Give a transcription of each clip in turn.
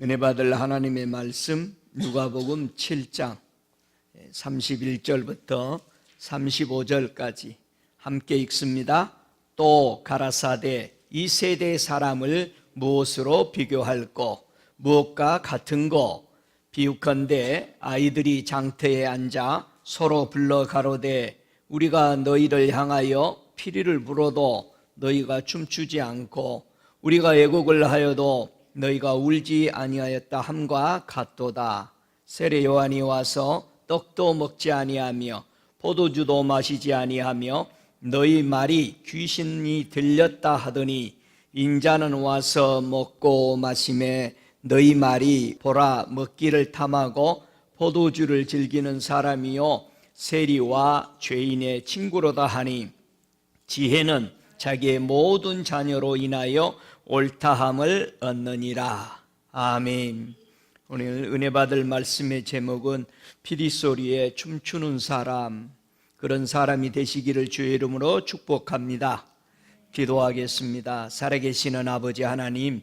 은혜 받을 하나님의 말씀 누가복음 7장 31절부터 35절까지 함께 읽습니다. 또 가라사대 이 세대 사람을 무엇으로 비교할꼬? 무엇과 같은고? 비유컨대 아이들이 장터에 앉아 서로 불러 가로되 우리가 너희를 향하여 피리를 불어도 너희가 춤추지 않고 우리가 애곡을 하여도 너희가 울지 아니하였다 함과 같도다. 세례 요한이 와서 떡도 먹지 아니하며 포도주도 마시지 아니하며 너희 말이 귀신이 들렸다 하더니 인자는 와서 먹고 마시매 너희 말이 보라 먹기를 탐하고 포도주를 즐기는 사람이요 세리와 죄인의 친구로다 하니 지혜는 자기의 모든 자녀로 인하여 옳다함을 얻느니라. 아멘. 오늘 은혜 받을 말씀의 제목은 피리소리에 춤추는 사람, 그런 사람이 되시기를 주의 이름으로 축복합니다. 기도하겠습니다. 살아계시는 아버지 하나님,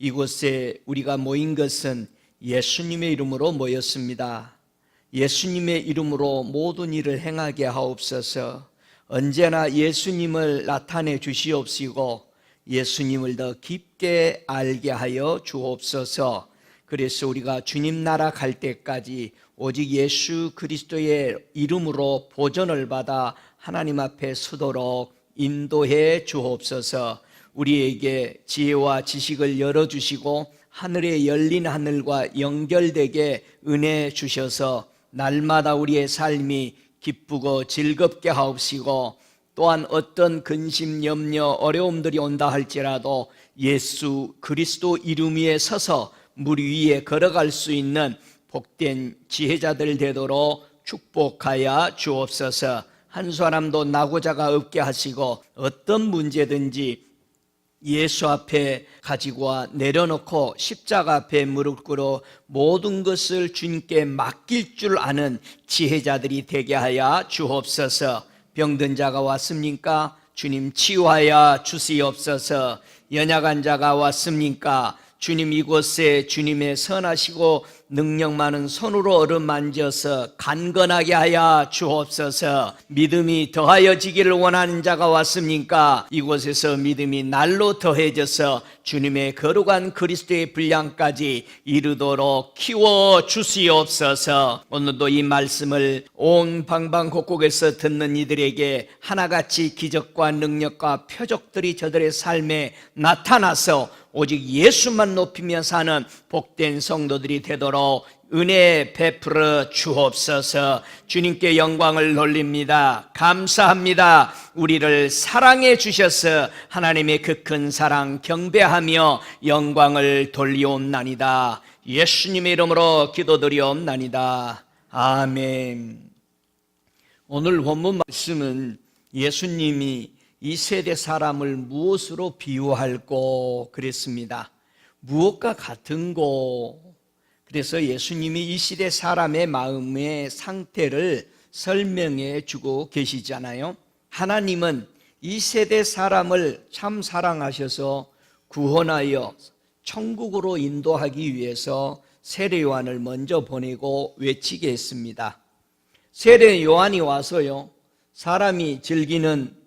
이곳에 우리가 모인 것은 예수님의 이름으로 모였습니다. 예수님의 이름으로 모든 일을 행하게 하옵소서. 언제나 예수님을 나타내 주시옵시고 예수님을 더 깊게 알게 하여 주옵소서. 그래서 우리가 주님 나라 갈 때까지 오직 예수 그리스도의 이름으로 보전을 받아 하나님 앞에 서도록 인도해 주옵소서. 우리에게 지혜와 지식을 열어주시고 하늘에 열린 하늘과 연결되게 은혜 주셔서 날마다 우리의 삶이 기쁘고 즐겁게 하옵시고 또한 어떤 근심, 염려, 어려움들이 온다 할지라도 예수 그리스도 이름 위에 서서 물 위에 걸어갈 수 있는 복된 지혜자들 되도록 축복하여 주옵소서. 한 사람도 나고자가 없게 하시고 어떤 문제든지 예수 앞에 가지고 내려놓고 십자가 앞에 무릎 꿇어 모든 것을 주님께 맡길 줄 아는 지혜자들이 되게 하여 주옵소서. 병든 자가 왔습니까? 주님 치유하여 주시옵소서. 연약한 자가 왔습니까? 주님 이곳에 주님의 선하시고 능력 많은 손으로 어루만져서 간건하게 하여 주옵소서. 믿음이 더하여지기를 원하는 자가 왔습니까? 이곳에서 믿음이 날로 더해져서 주님의 거룩한 그리스도의 분량까지 이르도록 키워 주시옵소서. 오늘도 이 말씀을 온 방방곡곡에서 듣는 이들에게 하나같이 기적과 능력과 표적들이 저들의 삶에 나타나서 오직 예수만 높이며 사는 복된 성도들이 되도록 은혜 베풀어 주옵소서. 주님께 영광을 돌립니다. 감사합니다. 우리를 사랑해 주셔서 하나님의 그 큰 사랑 경배하며 영광을 돌리옵나이다. 예수님의 이름으로 기도드리옵나이다. 아멘. 오늘 본문 말씀은 예수님이 이 세대 사람을 무엇으로 비유할꼬 그랬습니다. 무엇과 같은고? 그래서 예수님이 이 시대 사람의 마음의 상태를 설명해 주고 계시잖아요. 하나님은 이 세대 사람을 참 사랑하셔서 구원하여 천국으로 인도하기 위해서 세례 요한을 먼저 보내고 외치게 했습니다. 세례 요한이 와서요, 사람이 즐기는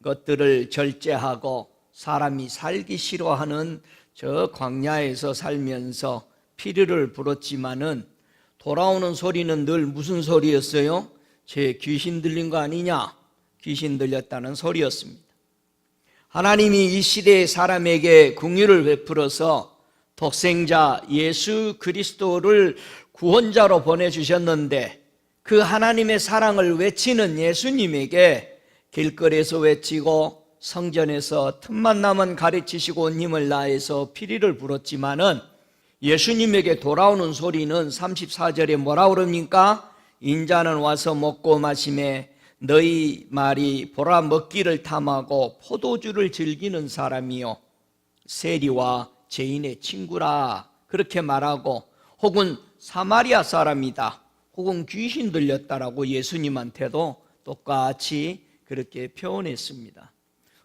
것들을 절제하고 사람이 살기 싫어하는 저 광야에서 살면서 피리를 불었지만은 돌아오는 소리는 늘 무슨 소리였어요? 제 귀신 들린 거 아니냐? 귀신 들렸다는 소리였습니다. 하나님이 이 시대의 사람에게 긍휼을 베풀어서 독생자 예수 그리스도를 구원자로 보내주셨는데 그 하나님의 사랑을 외치는 예수님에게 길거리에서 외치고 성전에서 틈만 나면 가르치시고 온 힘을 다해서 피리를 불었지만은 예수님에게 돌아오는 소리는 34절에 뭐라 그럽니까? 인자는 와서 먹고 마시매 너희 말이 보라 먹기를 탐하고 포도주를 즐기는 사람이요 세리와 죄인의 친구라 그렇게 말하고 혹은 사마리아 사람이다 혹은 귀신 들렸다라고 예수님한테도 똑같이 그렇게 표현했습니다.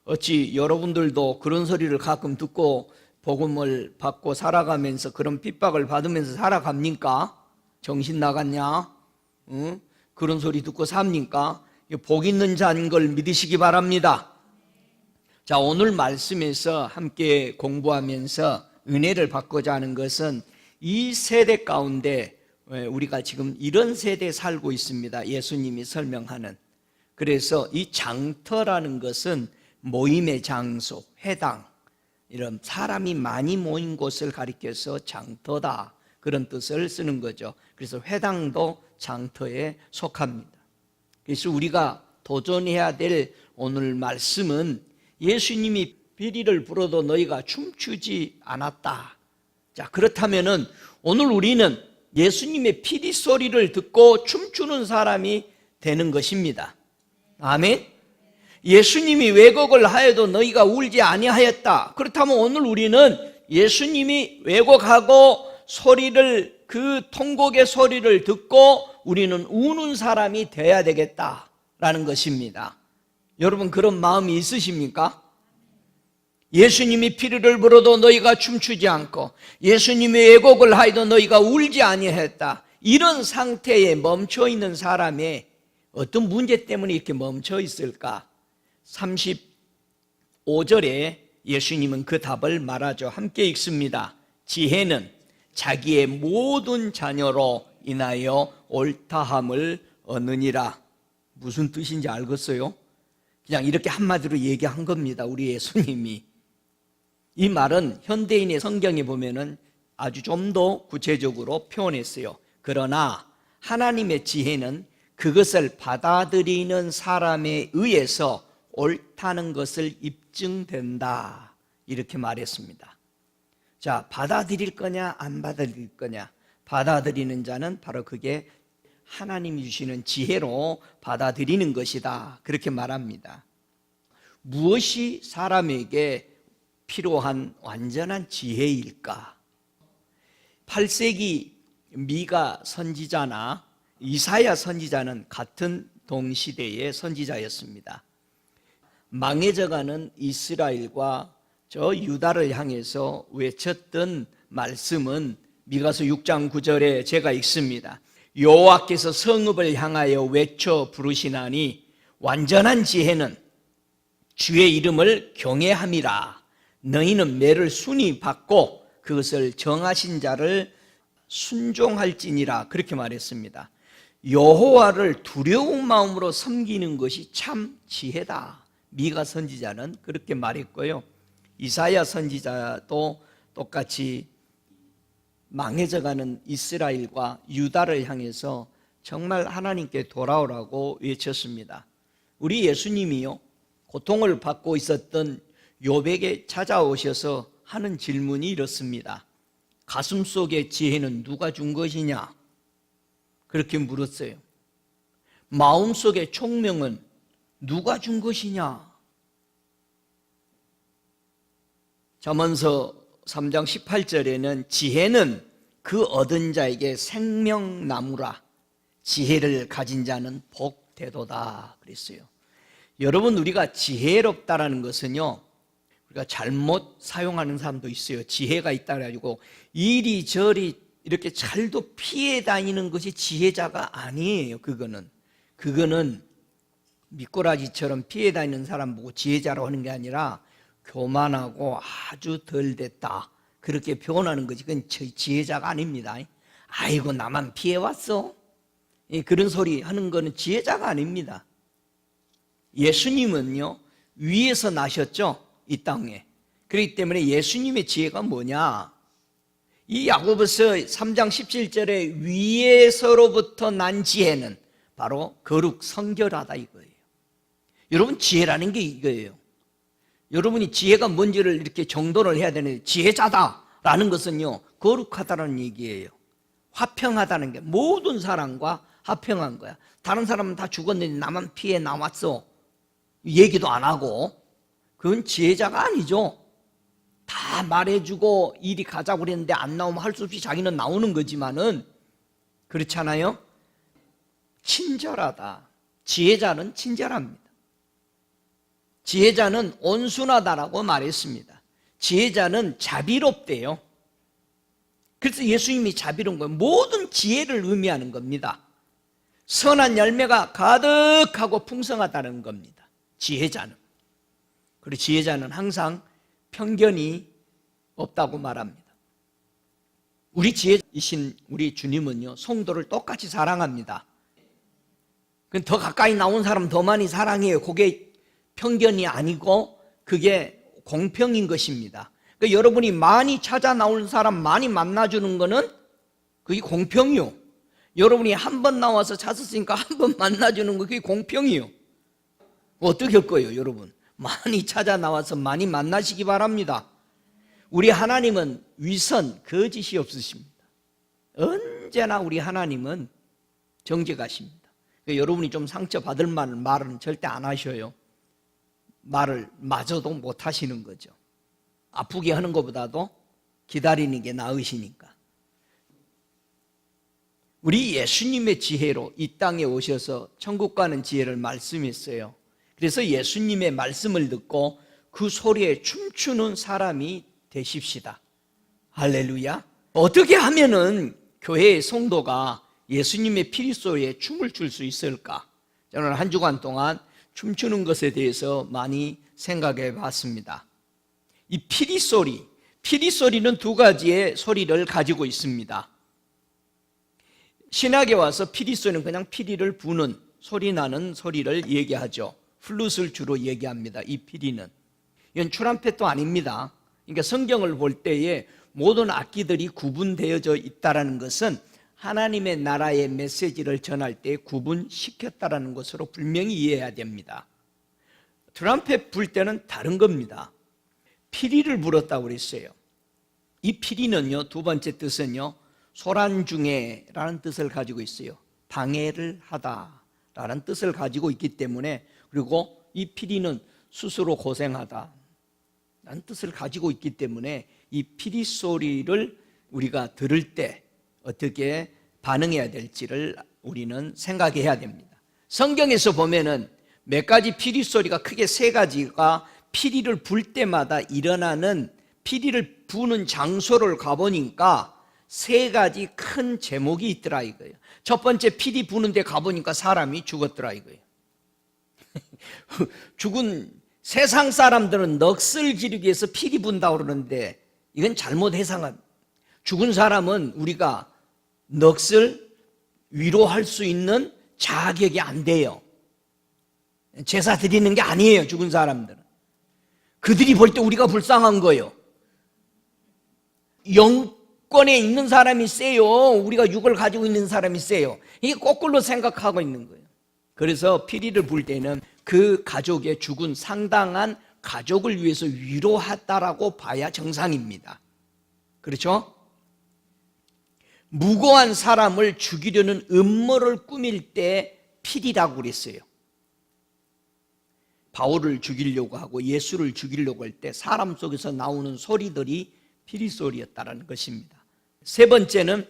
어찌 여러분들도 그런 소리를 가끔 듣고 복음을 받고 살아가면서 그런 핍박을 받으면서 살아갑니까? 정신 나갔냐? 응? 그런 소리 듣고 삽니까? 복 있는 자인 걸 믿으시기 바랍니다. 자, 오늘 말씀에서 함께 공부하면서 은혜를 받고자 하는 것은 이 세대 가운데 우리가 지금 이런 세대에 살고 있습니다. 예수님이 설명하는. 그래서 이 장터라는 것은 모임의 장소, 회당, 이런 사람이 많이 모인 곳을 가리켜서 장터다, 그런 뜻을 쓰는 거죠. 그래서 회당도 장터에 속합니다. 그래서 우리가 도전해야 될 오늘 말씀은 예수님이 비리를 불어도 너희가 춤추지 않았다. 자, 그렇다면은 오늘 우리는 예수님의 피리 소리를 듣고 춤추는 사람이 되는 것입니다. 아멘. 예수님이 왜곡을 하여도 너희가 울지 아니하였다. 그렇다면 오늘 우리는 예수님이 왜곡하고 소리를, 그 통곡의 소리를 듣고 우리는 우는 사람이 되어야 되겠다라는 것입니다. 여러분, 그런 마음이 있으십니까? 예수님이 피리를 불어도 너희가 춤추지 않고 예수님이 왜곡을 하여도 너희가 울지 아니하였다. 이런 상태에 멈춰 있는 사람의 어떤 문제 때문에 이렇게 멈춰 있을까? 35절에 예수님은 그 답을 말하죠. 함께 읽습니다. 지혜는 자기의 모든 자녀로 인하여 옳다함을 얻느니라. 무슨 뜻인지 알겠어요? 그냥 이렇게 한마디로 얘기한 겁니다. 우리 예수님이. 이 말은 현대인의 성경에 보면은 아주 좀 더 구체적으로 표현했어요. 그러나 하나님의 지혜는 그것을 받아들이는 사람에 의해서 옳다는 것을 입증된다, 이렇게 말했습니다. 자, 받아들일 거냐 안 받아들일 거냐. 받아들이는 자는 바로 그게 하나님이 주시는 지혜로 받아들이는 것이다, 그렇게 말합니다. 무엇이 사람에게 필요한 완전한 지혜일까? 8세기 미가 선지자나 이사야 선지자는 같은 동시대의 선지자였습니다. 망해져가는 이스라엘과 저 유다를 향해서 외쳤던 말씀은 미가서 6장 9절에 제가 읽습니다. 여호와께서 성읍을 향하여 외쳐 부르시나니 완전한 지혜는 주의 이름을 경외함이라. 너희는 매를 순히 받고 그것을 정하신 자를 순종할지니라, 그렇게 말했습니다. 여호와를 두려운 마음으로 섬기는 것이 참 지혜다. 미가 선지자는 그렇게 말했고요. 이사야 선지자도 똑같이 망해져가는 이스라엘과 유다를 향해서 정말 하나님께 돌아오라고 외쳤습니다. 우리 예수님이요, 고통을 받고 있었던 욥에게 찾아오셔서 하는 질문이 이렇습니다. 가슴속의 지혜는 누가 준 것이냐? 그렇게 물었어요. 마음속의 총명은 누가 준 것이냐? 잠언서 3장 18절에는 지혜는 그 얻은 자에게 생명나무라. 지혜를 가진 자는 복되도다 그랬어요. 여러분, 우리가 지혜롭다라는 것은요, 우리가 잘못 사용하는 사람도 있어요. 지혜가 있다 그래가지고 이리저리 이렇게 잘도 피해 다니는 것이 지혜자가 아니에요. 그거는 미꾸라지처럼 피해 다니는 사람 보고 지혜자라고 하는 게 아니라 교만하고 아주 덜 됐다, 그렇게 표현하는 거지. 그건 지혜자가 아닙니다. 아이고 나만 피해왔어, 그런 소리 하는 거는 지혜자가 아닙니다. 예수님은요, 위에서 나셨죠, 이 땅에. 그렇기 때문에 예수님의 지혜가 뭐냐? 이 야고보서 3장 17절에 위에서로부터 난 지혜는 바로 거룩 성결하다 이거예요. 여러분, 지혜라는 게 이거예요. 여러분이 지혜가 뭔지를 이렇게 정돈을 해야 되는데, 지혜자다라는 것은요, 거룩하다는 얘기예요. 화평하다는 게 모든 사람과 화평한 거야. 다른 사람은 다 죽었는데 나만 피해 나왔어, 얘기도 안 하고, 그건 지혜자가 아니죠. 다 말해주고 이리 가자고 그랬는데 안 나오면 할 수 없이 자기는 나오는 거지만은, 그렇잖아요. 친절하다. 지혜자는 친절합니다. 지혜자는 온순하다라고 말했습니다. 지혜자는 자비롭대요. 그래서 예수님이 자비로운 거예요. 모든 지혜를 의미하는 겁니다. 선한 열매가 가득하고 풍성하다는 겁니다. 지혜자는. 그리고 지혜자는 항상 편견이 없다고 말합니다. 우리 지혜이신 우리 주님은요, 성도를 똑같이 사랑합니다. 더 가까이 나온 사람 더 많이 사랑해요. 그게 편견이 아니고 그게 공평인 것입니다. 그러니까 여러분이 많이 찾아 나올 사람 많이 만나주는 거는 그게 공평이요. 여러분이 한 번 나와서 찾았으니까 한 번 만나주는 거 그게 공평이요. 어떻게 할 거예요, 여러분? 많이 찾아 나와서 많이 만나시기 바랍니다. 우리 하나님은 위선, 거짓이 없으십니다. 언제나 우리 하나님은 정직하십니다. 그러니까 여러분이 좀 상처받을 만한 말은 절대 안 하셔요. 말을 마저도 못 하시는 거죠. 아프게 하는 것보다도 기다리는 게 나으시니까. 우리 예수님의 지혜로 이 땅에 오셔서 천국 가는 지혜를 말씀했어요. 그래서 예수님의 말씀을 듣고 그 소리에 춤추는 사람이 되십시다. 할렐루야. 어떻게 하면은 교회의 성도가 예수님의 피리 소리에 춤을 출 수 있을까? 저는 한 주간 동안 춤추는 것에 대해서 많이 생각해 봤습니다. 이 피리 소리는 두 가지의 소리를 가지고 있습니다. 신학에 와서 피리 소리는 그냥 피리를 부는 소리 나는 소리를 얘기하죠. 플룻을 주로 얘기합니다. 이 피리는. 이건 트럼펫도 아닙니다. 그러니까 성경을 볼 때에 모든 악기들이 구분되어져 있다는 것은 하나님의 나라의 메시지를 전할 때 구분시켰다는 것으로 분명히 이해해야 됩니다. 트럼펫 불 때는 다른 겁니다. 피리를 불었다고 그랬어요. 이 피리는요, 두 번째 뜻은요, 소란중에라는 뜻을 가지고 있어요. 방해를 하다라는 뜻을 가지고 있기 때문에, 그리고 이 피리는 스스로 고생하다 라는 뜻을 가지고 있기 때문에 이 피리 소리를 우리가 들을 때 어떻게 반응해야 될지를 우리는 생각해야 됩니다. 성경에서 보면은 몇 가지 피리 소리가 크게 세 가지가 피리를 불 때마다 일어나는 피리를 부는 장소를 가보니까 세 가지 큰 제목이 있더라 이거예요. 첫 번째, 피리 부는 데 가보니까 사람이 죽었더라 이거예요. 죽은 세상 사람들은 넋을 기르기 위해서 피리 분다고 그러는데 이건 잘못 해석합니다. 죽은 사람은 우리가 넋을 위로할 수 있는 자격이 안 돼요. 제사 드리는 게 아니에요, 죽은 사람들은. 그들이 볼 때 우리가 불쌍한 거예요. 영권에 있는 사람이 세요. 우리가 육을 가지고 있는 사람이 세요. 이게 거꾸로 생각하고 있는 거예요. 그래서 피리를 불 때는 그 가족의 죽은 상당한 가족을 위해서 위로하다라고 봐야 정상입니다. 그렇죠? 무고한 사람을 죽이려는 음모를 꾸밀 때 피리라고 그랬어요. 바울을 죽이려고 하고 예수를 죽이려고 할 때 사람 속에서 나오는 소리들이 피리 소리였다는 것입니다. 세 번째는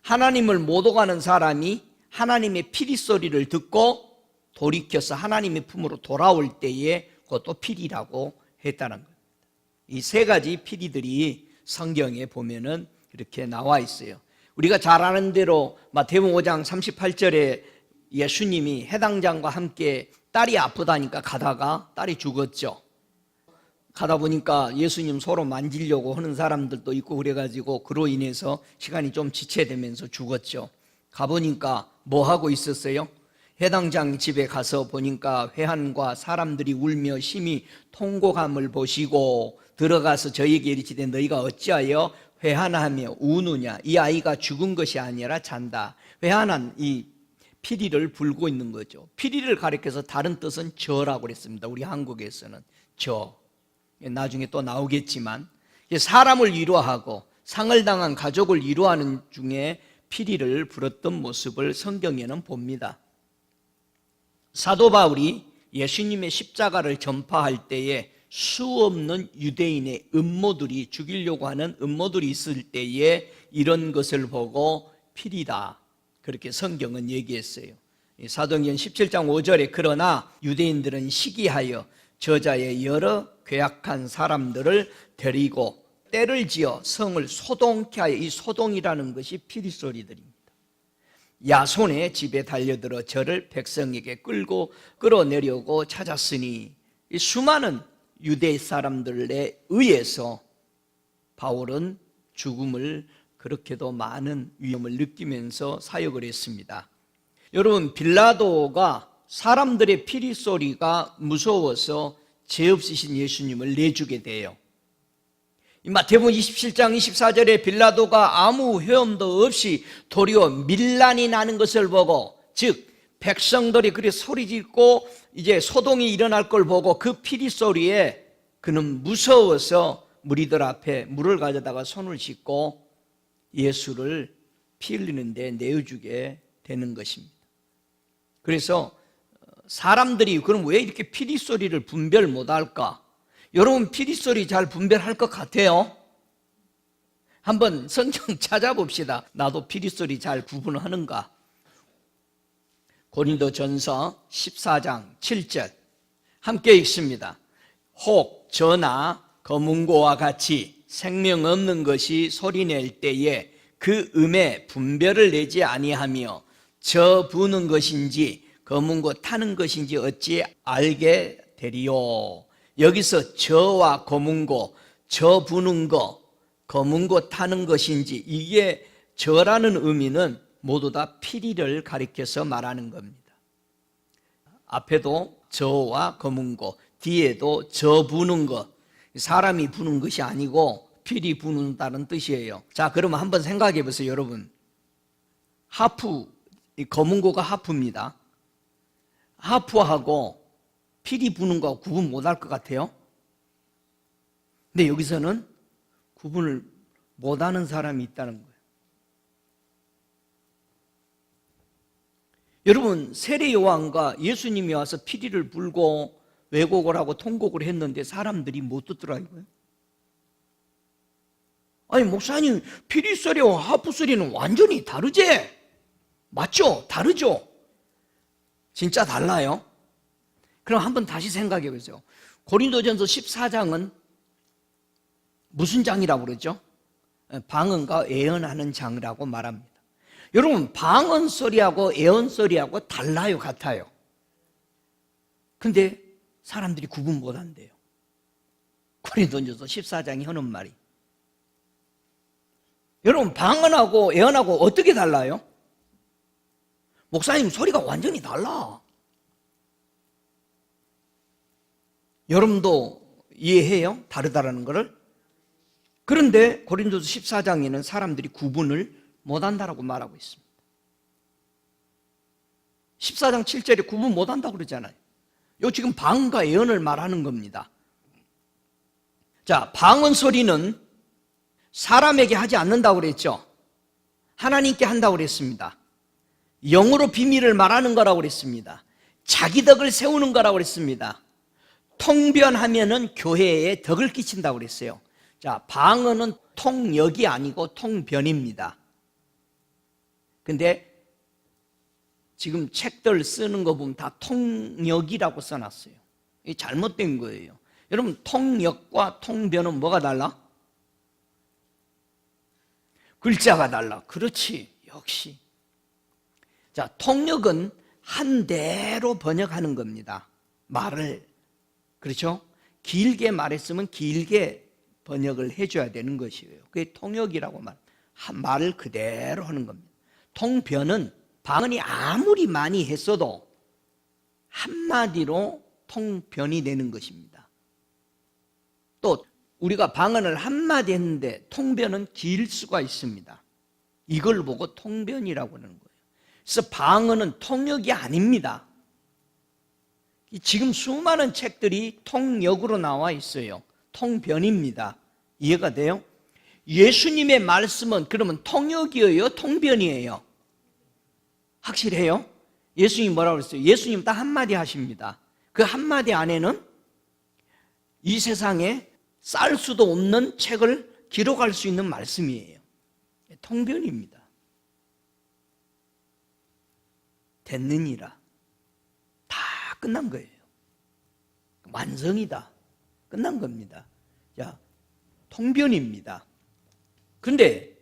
하나님을 못 오가는 사람이 하나님의 피리 소리를 듣고 돌이켜서 하나님의 품으로 돌아올 때에 그것도 피리라고 했다는 겁니다. 이 세 가지 피리들이 성경에 보면은 이렇게 나와 있어요. 우리가 잘 아는 대로 마태복음 5장 38절에 예수님이 해당장과 함께 딸이 아프다니까 가다가 딸이 죽었죠. 가다 보니까 예수님 서로 만지려고 하는 사람들도 있고 그래가지고 그로 인해서 시간이 좀 지체되면서 죽었죠. 가보니까 뭐 하고 있었어요? 해당장 집에 가서 보니까 회한과 사람들이 울며 심히 통곡함을 보시고 들어가서 저에게 이르시되 너희가 어찌하여 회한하며 우느냐? 이 아이가 죽은 것이 아니라 잔다. 회한한 이 피리를 불고 있는 거죠. 피리를 가리켜서 다른 뜻은 저라고 그랬습니다. 우리 한국에서는 저. 나중에 또 나오겠지만 사람을 위로하고 상을 당한 가족을 위로하는 중에 피리를 불었던 모습을 성경에는 봅니다. 사도 바울이 예수님의 십자가를 전파할 때에 수없는 유대인의 음모들이 죽이려고 하는 음모들이 있을 때에 이런 것을 보고 피리다, 그렇게 성경은 얘기했어요. 사도행전 17장 5절에 그러나 유대인들은 시기하여 저자의 여러 괴악한 사람들을 데리고 떼를 지어 성을 소동케 하여, 이 소동이라는 것이 피리소리들입니다. 야손의 집에 달려들어 저를 백성에게 끌고 끌어내려고 찾았으니, 이 수많은 유대 사람들에 의해서 바울은 죽음을, 그렇게도 많은 위험을 느끼면서 사역을 했습니다. 여러분, 빌라도가 사람들의 피리소리가 무서워서 죄 없으신 예수님을 내주게 돼요. 마태복음 27장 24절에 빌라도가 아무 회음도 없이 도리어 밀란이 나는 것을 보고, 즉 백성들이 그리 소리짓고 이제 소동이 일어날 걸 보고 그 피리소리에 그는 무서워서 무리들 앞에 물을 가져다가 손을 씻고 예수를 피 흘리는 데 내어주게 되는 것입니다. 그래서 사람들이 그럼 왜 이렇게 피리소리를 분별 못할까? 여러분, 피리소리 잘 분별할 것 같아요? 한번 성경 찾아봅시다. 나도 피리소리 잘 구분하는가? 고린도전서 14장 7절 함께 읽습니다. 혹 저나 거문고와 같이 생명 없는 것이 소리낼 때에 그 음에 분별을 내지 아니하며 저 부는 것인지 거문고 타는 것인지 어찌 알게 되리요? 여기서 저와 거문고, 저 부는 거, 거문고 타는 것인지, 이게 저라는 의미는 모두 다 피리를 가리켜서 말하는 겁니다. 앞에도 저와 거문고, 뒤에도 저 부는 것, 사람이 부는 것이 아니고 피리 부는다는 뜻이에요. 자, 그러면 한번 생각해 보세요, 여러분. 하프, 이 거문고가 하프입니다. 하프하고 피리 부는 거 구분 못할 것 같아요. 근데 여기서는 구분을 못하는 사람이 있다는 거예요. 여러분, 세례 요한과 예수님이 와서 피리를 불고 왜곡을 하고 통곡을 했는데 사람들이 못 듣더라고요. 아니, 목사님, 피리 소리와 하프 소리는 완전히 다르지? 맞죠? 다르죠? 진짜 달라요? 그럼 한번 다시 생각해 보세요. 고린도전서 14장은 무슨 장이라고 그러죠? 방언과 애언하는 장이라고 말합니다. 여러분, 방언 소리하고 애언 소리하고 달라요, 같아요? 근데 사람들이 구분 못한대요. 고린도전서 14장이 하는 말이. 여러분, 방언하고 애언하고 어떻게 달라요? 목사님, 소리가 완전히 달라. 여러분도 이해해요? 다르다라는 것을? 그런데 고린도서 14장에는 사람들이 구분을 못한다라고 말하고 있습니다. 14장 7절에 구분 못한다고 그러잖아요. 요 지금 방언과 예언을 말하는 겁니다. 자, 방언 소리는 사람에게 하지 않는다고 그랬죠. 하나님께 한다고 그랬습니다. 영으로 비밀을 말하는 거라고 그랬습니다. 자기 덕을 세우는 거라고 그랬습니다. 통변하면은 교회에 덕을 끼친다고 그랬어요. 자, 방언은 통역이 아니고 통변입니다. 근데 지금 책들 쓰는 거 보면 다 통역이라고 써놨어요. 이게 잘못된 거예요. 여러분, 통역과 통변은 뭐가 달라? 글자가 달라. 그렇지, 역시. 자, 통역은 한 대로 번역하는 겁니다. 말을. 그렇죠? 길게 말했으면 길게 번역을 해줘야 되는 것이에요. 그게 통역이라고 말을 그대로 하는 겁니다. 통변은 방언이 아무리 많이 했어도 한마디로 통변이 되는 것입니다. 또 우리가 방언을 한마디 했는데 통변은 길 수가 있습니다. 이걸 보고 통변이라고 하는 거예요. 그래서 방언은 통역이 아닙니다. 지금 수많은 책들이 통역으로 나와 있어요. 통변입니다. 이해가 돼요? 예수님의 말씀은 그러면 통역이에요? 통변이에요? 확실해요? 예수님 뭐라고 그랬어요? 예수님 딱 한마디 하십니다. 그 한마디 안에는 이 세상에 쌀 수도 없는 책을 기록할 수 있는 말씀이에요. 통변입니다. 됐느니라. 다 끝난 거예요. 완성이다. 끝난 겁니다. 자, 통변입니다. 그런데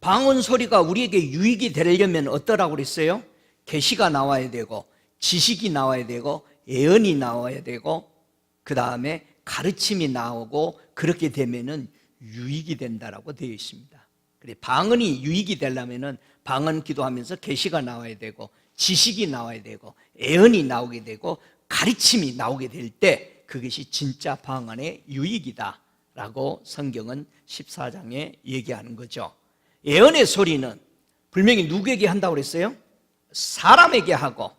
방언 소리가 우리에게 유익이 되려면 어떠라고 그랬어요? 계시가 나와야 되고, 지식이 나와야 되고, 예언이 나와야 되고, 그 다음에 가르침이 나오고, 그렇게 되면은 유익이 된다라고 되어 있습니다. 그래, 방언이 유익이 되려면은 방언 기도하면서 계시가 나와야 되고, 지식이 나와야 되고, 예언이 나오게 되고, 가르침이 나오게 될 때 그것이 진짜 방언의 유익이다 라고 성경은 14장에 얘기하는 거죠. 예언의 소리는 분명히 누구에게 한다고 그랬어요? 사람에게 하고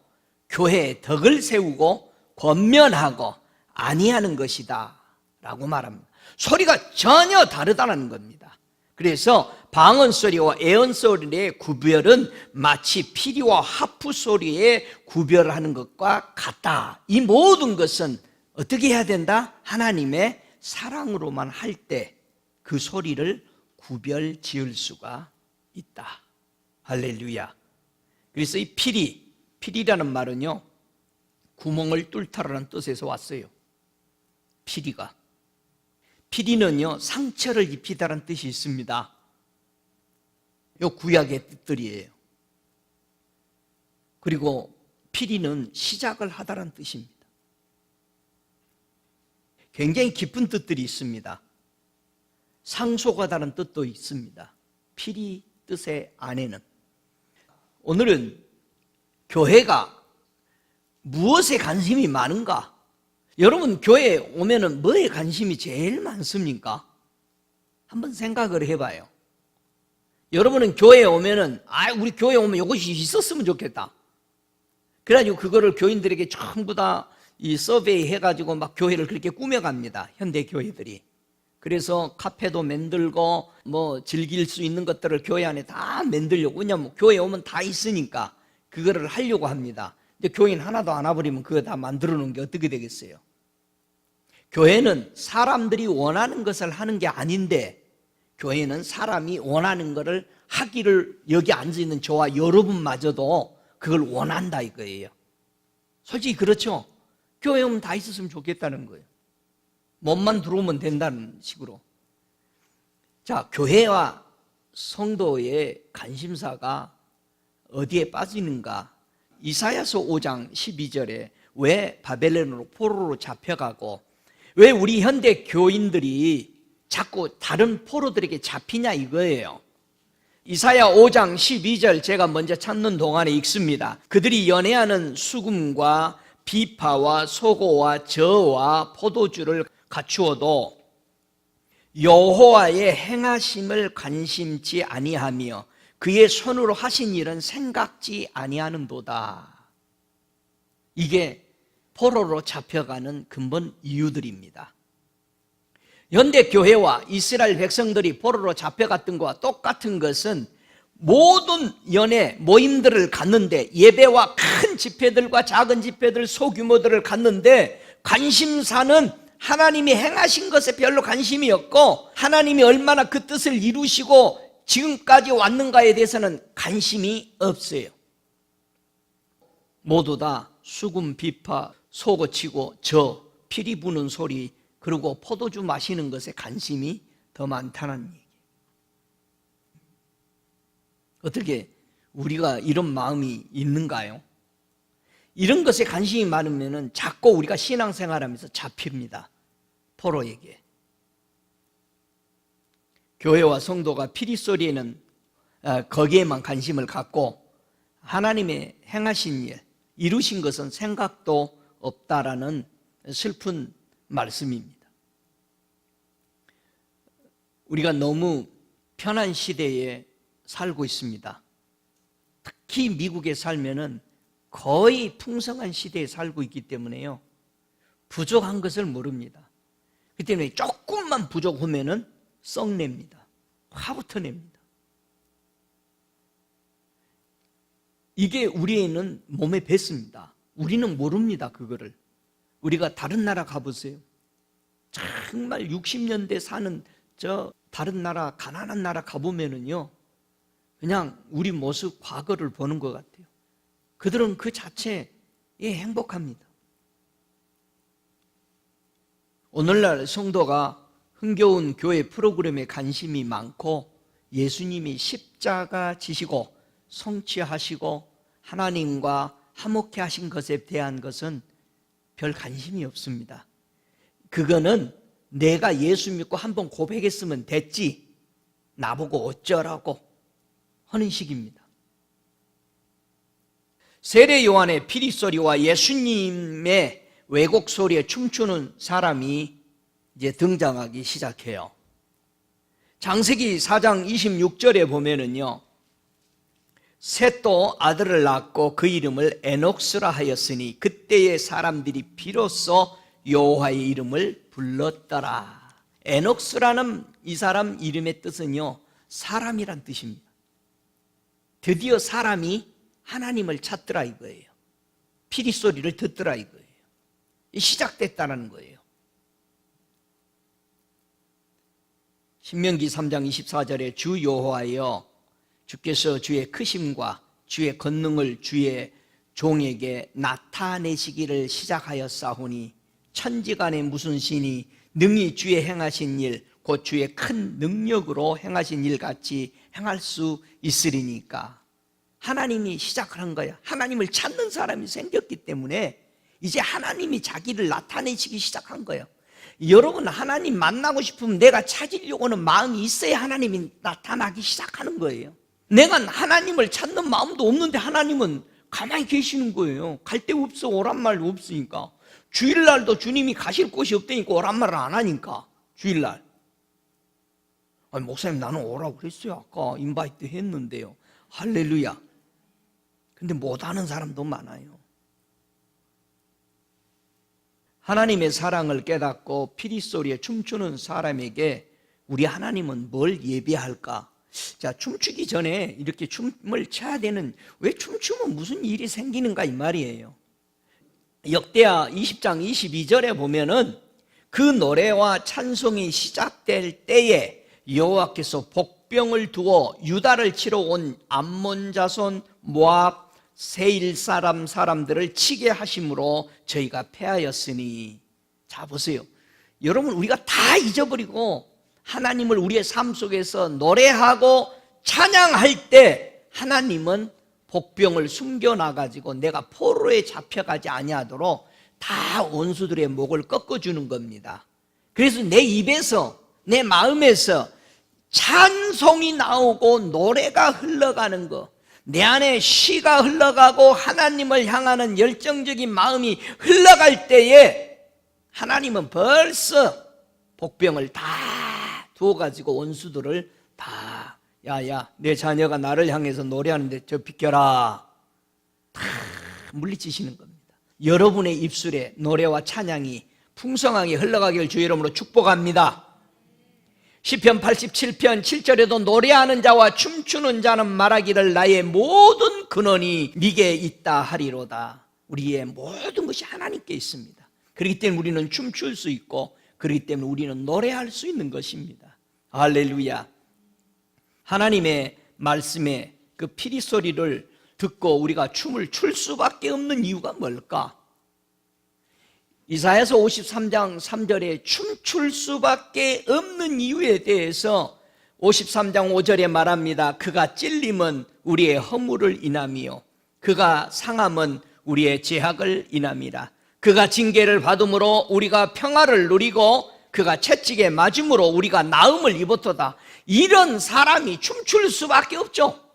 교회에 덕을 세우고 권면하고 아니하는 것이다 라고 말합니다. 소리가 전혀 다르다는 겁니다. 그래서 방언 소리와 예언 소리의 구별은 마치 피리와 하프 소리의 구별하는 것과 같다. 이 모든 것은 어떻게 해야 된다? 하나님의 사랑으로만 할 때 그 소리를 구별 지을 수가 있다. 할렐루야. 그래서 이 피리라는 말은요, 구멍을 뚫다라는 뜻에서 왔어요. 피리는요, 상처를 입히다라는 뜻이 있습니다. 요 구약의 뜻들이에요. 그리고 피리는 시작을 하다라는 뜻입니다. 굉장히 깊은 뜻들이 있습니다. 상속하다는 뜻도 있습니다. 피리 뜻의 안에는. 오늘은 교회가 무엇에 관심이 많은가? 여러분 교회에 오면은 뭐에 관심이 제일 많습니까? 한번 생각을 해봐요. 여러분은 교회에 오면은 우리 교회에 오면 이것이 있었으면 좋겠다. 그래가지고 그거를 교인들에게 전부 다 이 서베이 해가지고 막 교회를 그렇게 꾸며갑니다. 현대 교회들이. 그래서 카페도 만들고 뭐 즐길 수 있는 것들을 교회 안에 다 만들려고. 왜냐면 교회에 오면 다 있으니까 그거를 하려고 합니다. 근데 교인 하나도 안 와버리면 그거 다 만들어 놓은 게 어떻게 되겠어요? 교회는 사람들이 원하는 것을 하는 게 아닌데, 교회는 사람이 원하는 것을 하기를 여기 앉아있는 저와 여러분마저도 그걸 원한다 이거예요. 솔직히 그렇죠? 교회에 오면 다 있었으면 좋겠다는 거예요. 몸만 들어오면 된다는 식으로. 자, 교회와 성도의 관심사가 어디에 빠지는가? 이사야서 5장 12절에 왜 바벨론으로 포로로 잡혀가고 왜 우리 현대 교인들이 자꾸 다른 포로들에게 잡히냐 이거예요. 이사야 5장 12절 제가 먼저 찾는 동안에 읽습니다. 그들이 연애하는 수금과 비파와 소고와 저와 포도주를 갖추어도 여호와의 행하심을 관심치 아니하며 그의 손으로 하신 일은 생각지 아니하는도다. 이게 포로로 잡혀가는 근본 이유들입니다. 현대 교회와 이스라엘 백성들이 포로로 잡혀갔던 것과 똑같은 것은 모든 연회 모임들을 갔는데, 예배와 큰 집회들과 작은 집회들 소규모들을 갔는데 관심사는 하나님이 행하신 것에 별로 관심이 없고 하나님이 얼마나 그 뜻을 이루시고 지금까지 왔는가에 대해서는 관심이 없어요. 모두 다 수금, 비파, 소고치고 저, 피리 부는 소리, 그리고 포도주 마시는 것에 관심이 더 많다는 얘기. 어떻게 우리가 이런 마음이 있는가요? 이런 것에 관심이 많으면 자꾸 우리가 신앙생활하면서 잡힙니다. 포로에게. 교회와 성도가 피리소리에는 거기에만 관심을 갖고 하나님의 행하신 일, 이루신 것은 생각도 없다라는 슬픈 말씀입니다. 우리가 너무 편한 시대에 살고 있습니다. 특히 미국에 살면은 거의 풍성한 시대에 살고 있기 때문에요, 부족한 것을 모릅니다. 그 때문에 조금만 부족하면은 썩냅니다. 화부터 냅니다. 이게 우리에는 몸에 뱄습니다. 우리는 모릅니다, 그거를. 우리가 다른 나라 가보세요. 정말 60년대 사는 저 다른 나라, 가난한 나라 가보면은요, 그냥 우리 모습, 과거를 보는 것 같아요. 그들은 그 자체에 행복합니다. 오늘날 성도가 흥겨운 교회 프로그램에 관심이 많고 예수님이 십자가 지시고 성취하시고 하나님과 화목케 하신 것에 대한 것은 별 관심이 없습니다. 그거는 내가 예수 믿고 한번 고백했으면 됐지 나보고 어쩌라고 하는 식입니다. 세례 요한의 피리소리와 예수님의 왜곡 소리에 춤추는 사람이 이제 등장하기 시작해요. 창세기 4장 26절에 보면은요, 셋도 아들을 낳고 그 이름을 에녹스라 하였으니 그때의 사람들이 비로소 여호와의 이름을 불렀더라. 에녹스라는 이 사람 이름의 뜻은요, 사람이란 뜻입니다. 드디어 사람이 하나님을 찾더라 이거예요. 피리 소리를 듣더라 이거예요. 시작됐다는 거예요. 신명기 3장 24절에 주 여호와여 주께서 주의 크심과 주의 권능을 주의 종에게 나타내시기를 시작하였사오니 천지간에 무슨 신이 능히 주의 행하신 일 곧 주의 큰 능력으로 행하신 일같이 행할 수 있으리니까. 하나님이 시작을 한 거야. 하나님을 찾는 사람이 생겼기 때문에 이제 하나님이 자기를 나타내시기 시작한 거예요. 여러분, 하나님 만나고 싶으면 내가 찾으려고 하는 마음이 있어야 하나님이 나타나기 시작하는 거예요. 내가 하나님을 찾는 마음도 없는데 하나님은 가만히 계시는 거예요. 갈 데 없어. 오란 말도 없으니까. 주일날도 주님이 가실 곳이 없다니까 오란 말을 안 하니까. 주일날. 아니, 목사님 나는 오라고 그랬어요. 아까 인바이트 했는데요. 할렐루야. 근데 못하는 사람도 많아요. 하나님의 사랑을 깨닫고 피리소리에 춤추는 사람에게 우리 하나님은 뭘 예비할까? 자, 춤추기 전에 이렇게 춤을 춰야 되는, 왜 춤추면 무슨 일이 생기는가 이 말이에요. 역대하 20장 22절에 보면은 그 노래와 찬송이 시작될 때에 여호와께서 복병을 두어 유다를 치러 온 암몬 자손 모압 세일 사람들을 치게 하심으로 저희가 패하였으니. 자, 보세요. 여러분, 우리가 다 잊어버리고 하나님을 우리의 삶 속에서 노래하고 찬양할 때 하나님은 복병을 숨겨놔가지고 내가 포로에 잡혀가지 아니하도록 다 원수들의 목을 꺾어주는 겁니다. 그래서 내 입에서 내 마음에서 찬송이 나오고 노래가 흘러가는 거, 내 안에 시가 흘러가고 하나님을 향하는 열정적인 마음이 흘러갈 때에 하나님은 벌써 복병을 다 두어가지고 원수들을 다, 야야 내 자녀가 나를 향해서 노래하는데 저 비켜라, 다 물리치시는 겁니다. 여러분의 입술에 노래와 찬양이 풍성하게 흘러가길 주의 이름으로 축복합니다. 시편 87편 7절에도 노래하는 자와 춤추는 자는 말하기를 나의 모든 근원이 네게 있다 하리로다. 우리의 모든 것이 하나님께 있습니다. 그렇기 때문에 우리는 춤출 수 있고, 그렇기 때문에 우리는 노래할 수 있는 것입니다. 할렐루야. 하나님의 말씀에 그 피리 소리를 듣고 우리가 춤을 출 수밖에 없는 이유가 뭘까? 이사야서 53장 3절에 춤출 수밖에 없는 이유에 대해서 53장 5절에 말합니다. 그가 찔림은 우리의 허물을 인함이요 그가 상함은 우리의 죄악을 인함이라. 그가 징계를 받음으로 우리가 평화를 누리고 그가 채찍에 맞음으로 우리가 나음을 입었도다. 이런 사람이 춤출 수밖에 없죠.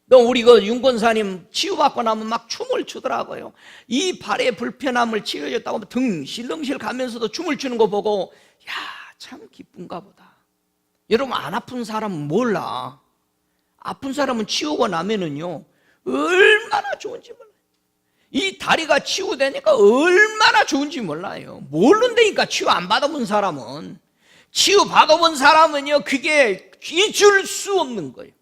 또 우리 그 윤권사님 치유받고 나면 막 춤을 추더라고요. 이 발의 불편함을 치료해줬다고 등 실렁실 가면서도 춤을 추는 거 보고 야, 참 기쁜가 보다. 여러분, 안 아픈 사람은 몰라. 아픈 사람은 치우고 나면은요 얼마나 좋은지 몰라요. 이 다리가 치유되니까 얼마나 좋은지 몰라요. 모른다니까. 치유 안 받아본 사람은. 치유 받아본 사람은요 그게 잊을 수 없는 거예요.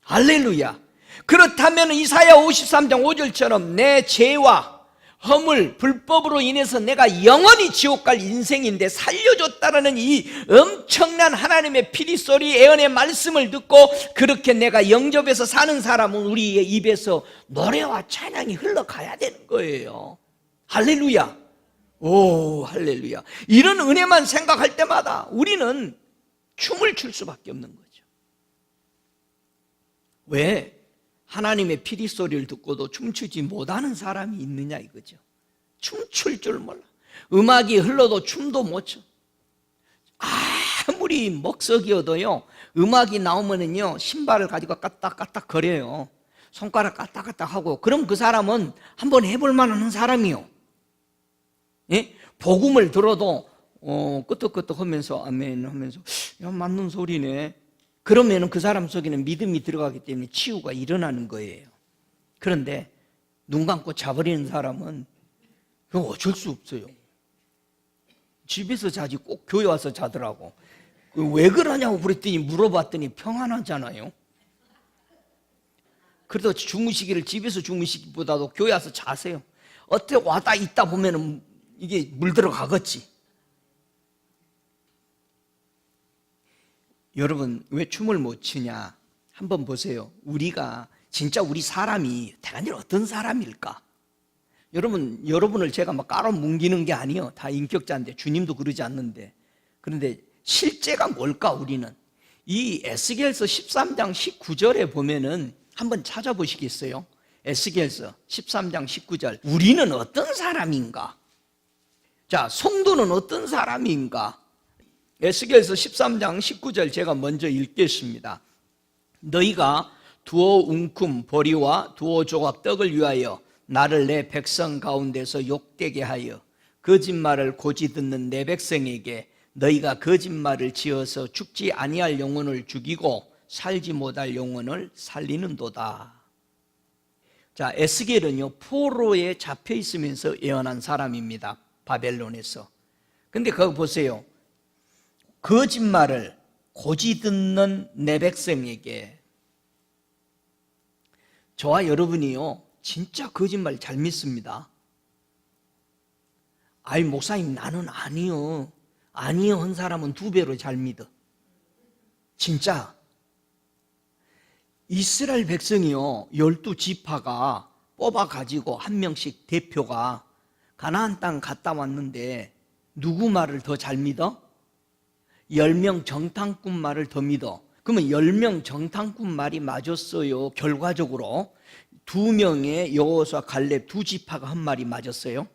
할렐루야. 그렇다면 이사야 53장 5절처럼 내 죄와 허물, 불법으로 인해서 내가 영원히 지옥 갈 인생인데 살려줬다라는 이 엄청난 하나님의 피리소리 애언의 말씀을 듣고 그렇게 내가 영접해서 사는 사람은 우리의 입에서 노래와 찬양이 흘러가야 되는 거예요. 할렐루야. 오, 할렐루야. 이런 은혜만 생각할 때마다 우리는 춤을 출 수밖에 없는 거죠. 왜? 하나님의 피리 소리를 듣고도 춤추지 못하는 사람이 있느냐 이거죠. 춤출 줄 몰라. 음악이 흘러도 춤도 못 춰. 아무리 먹석이어도요, 음악이 나오면은요, 신발을 가지고 까딱까딱 거려요. 손가락 까딱까딱 하고. 그럼 그 사람은 한번 해볼 만한 사람이요. 예? 복음을 들어도 끄떡끄떡 하면서 아멘 하면서 야, 맞는 소리네. 그러면은 그 사람 속에는 믿음이 들어가기 때문에 치유가 일어나는 거예요. 그런데 눈 감고 자버리는 사람은 어쩔 수 없어요. 집에서 자지 꼭 교회 와서 자더라고. 왜 그러냐고 그랬더니 물어봤더니 평안하잖아요. 그래도 주무시기를 집에서 주무시기보다도 교회 와서 자세요. 어떻게 와다 있다 보면은 이게 물 들어가겠지. 여러분, 왜 춤을 못 추냐? 한번 보세요. 우리가 진짜 우리 사람이 대단히 어떤 사람일까? 여러분을 제가 막 깔아뭉기는 게 아니에요. 다 인격자인데, 주님도 그러지 않는데. 그런데 실제가 뭘까, 우리는? 이 에스겔서 13장 19절에 보면은 한번 찾아보시겠어요? 에스겔서 13장 19절. 우리는 어떤 사람인가? 자, 성도는 어떤 사람인가? 에스겔서 13장 19절 제가 먼저 읽겠습니다. 너희가 두어 웅큼 보리와 두어 조각 떡을 위하여 나를 내 백성 가운데서 욕되게 하여 거짓말을 고지 듣는 내 백성에게 너희가 거짓말을 지어서 죽지 아니할 영혼을 죽이고 살지 못할 영혼을 살리는도다. 자, 에스겔은요, 포로에 잡혀 있으면서 예언한 사람입니다. 바벨론에서. 근데 그거 보세요. 거짓말을 고지 듣는 내 백성에게. 저와 여러분이요, 진짜 거짓말 잘 믿습니다. 아이, 목사님, 나는 아니요 한 사람은 2배로 잘 믿어. 진짜. 이스라엘 백성이요, 12지파가 뽑아가지고 한 명씩 대표가 가나안 땅 갔다 왔는데 누구 말을 더 잘 믿어? 10명 정탐꾼 말을 더 믿어. 그러면 10명 정탐꾼 말이 맞았어요. 결과적으로 2명의 여호수아 갈렙 2지파가 한 말이 맞았어요.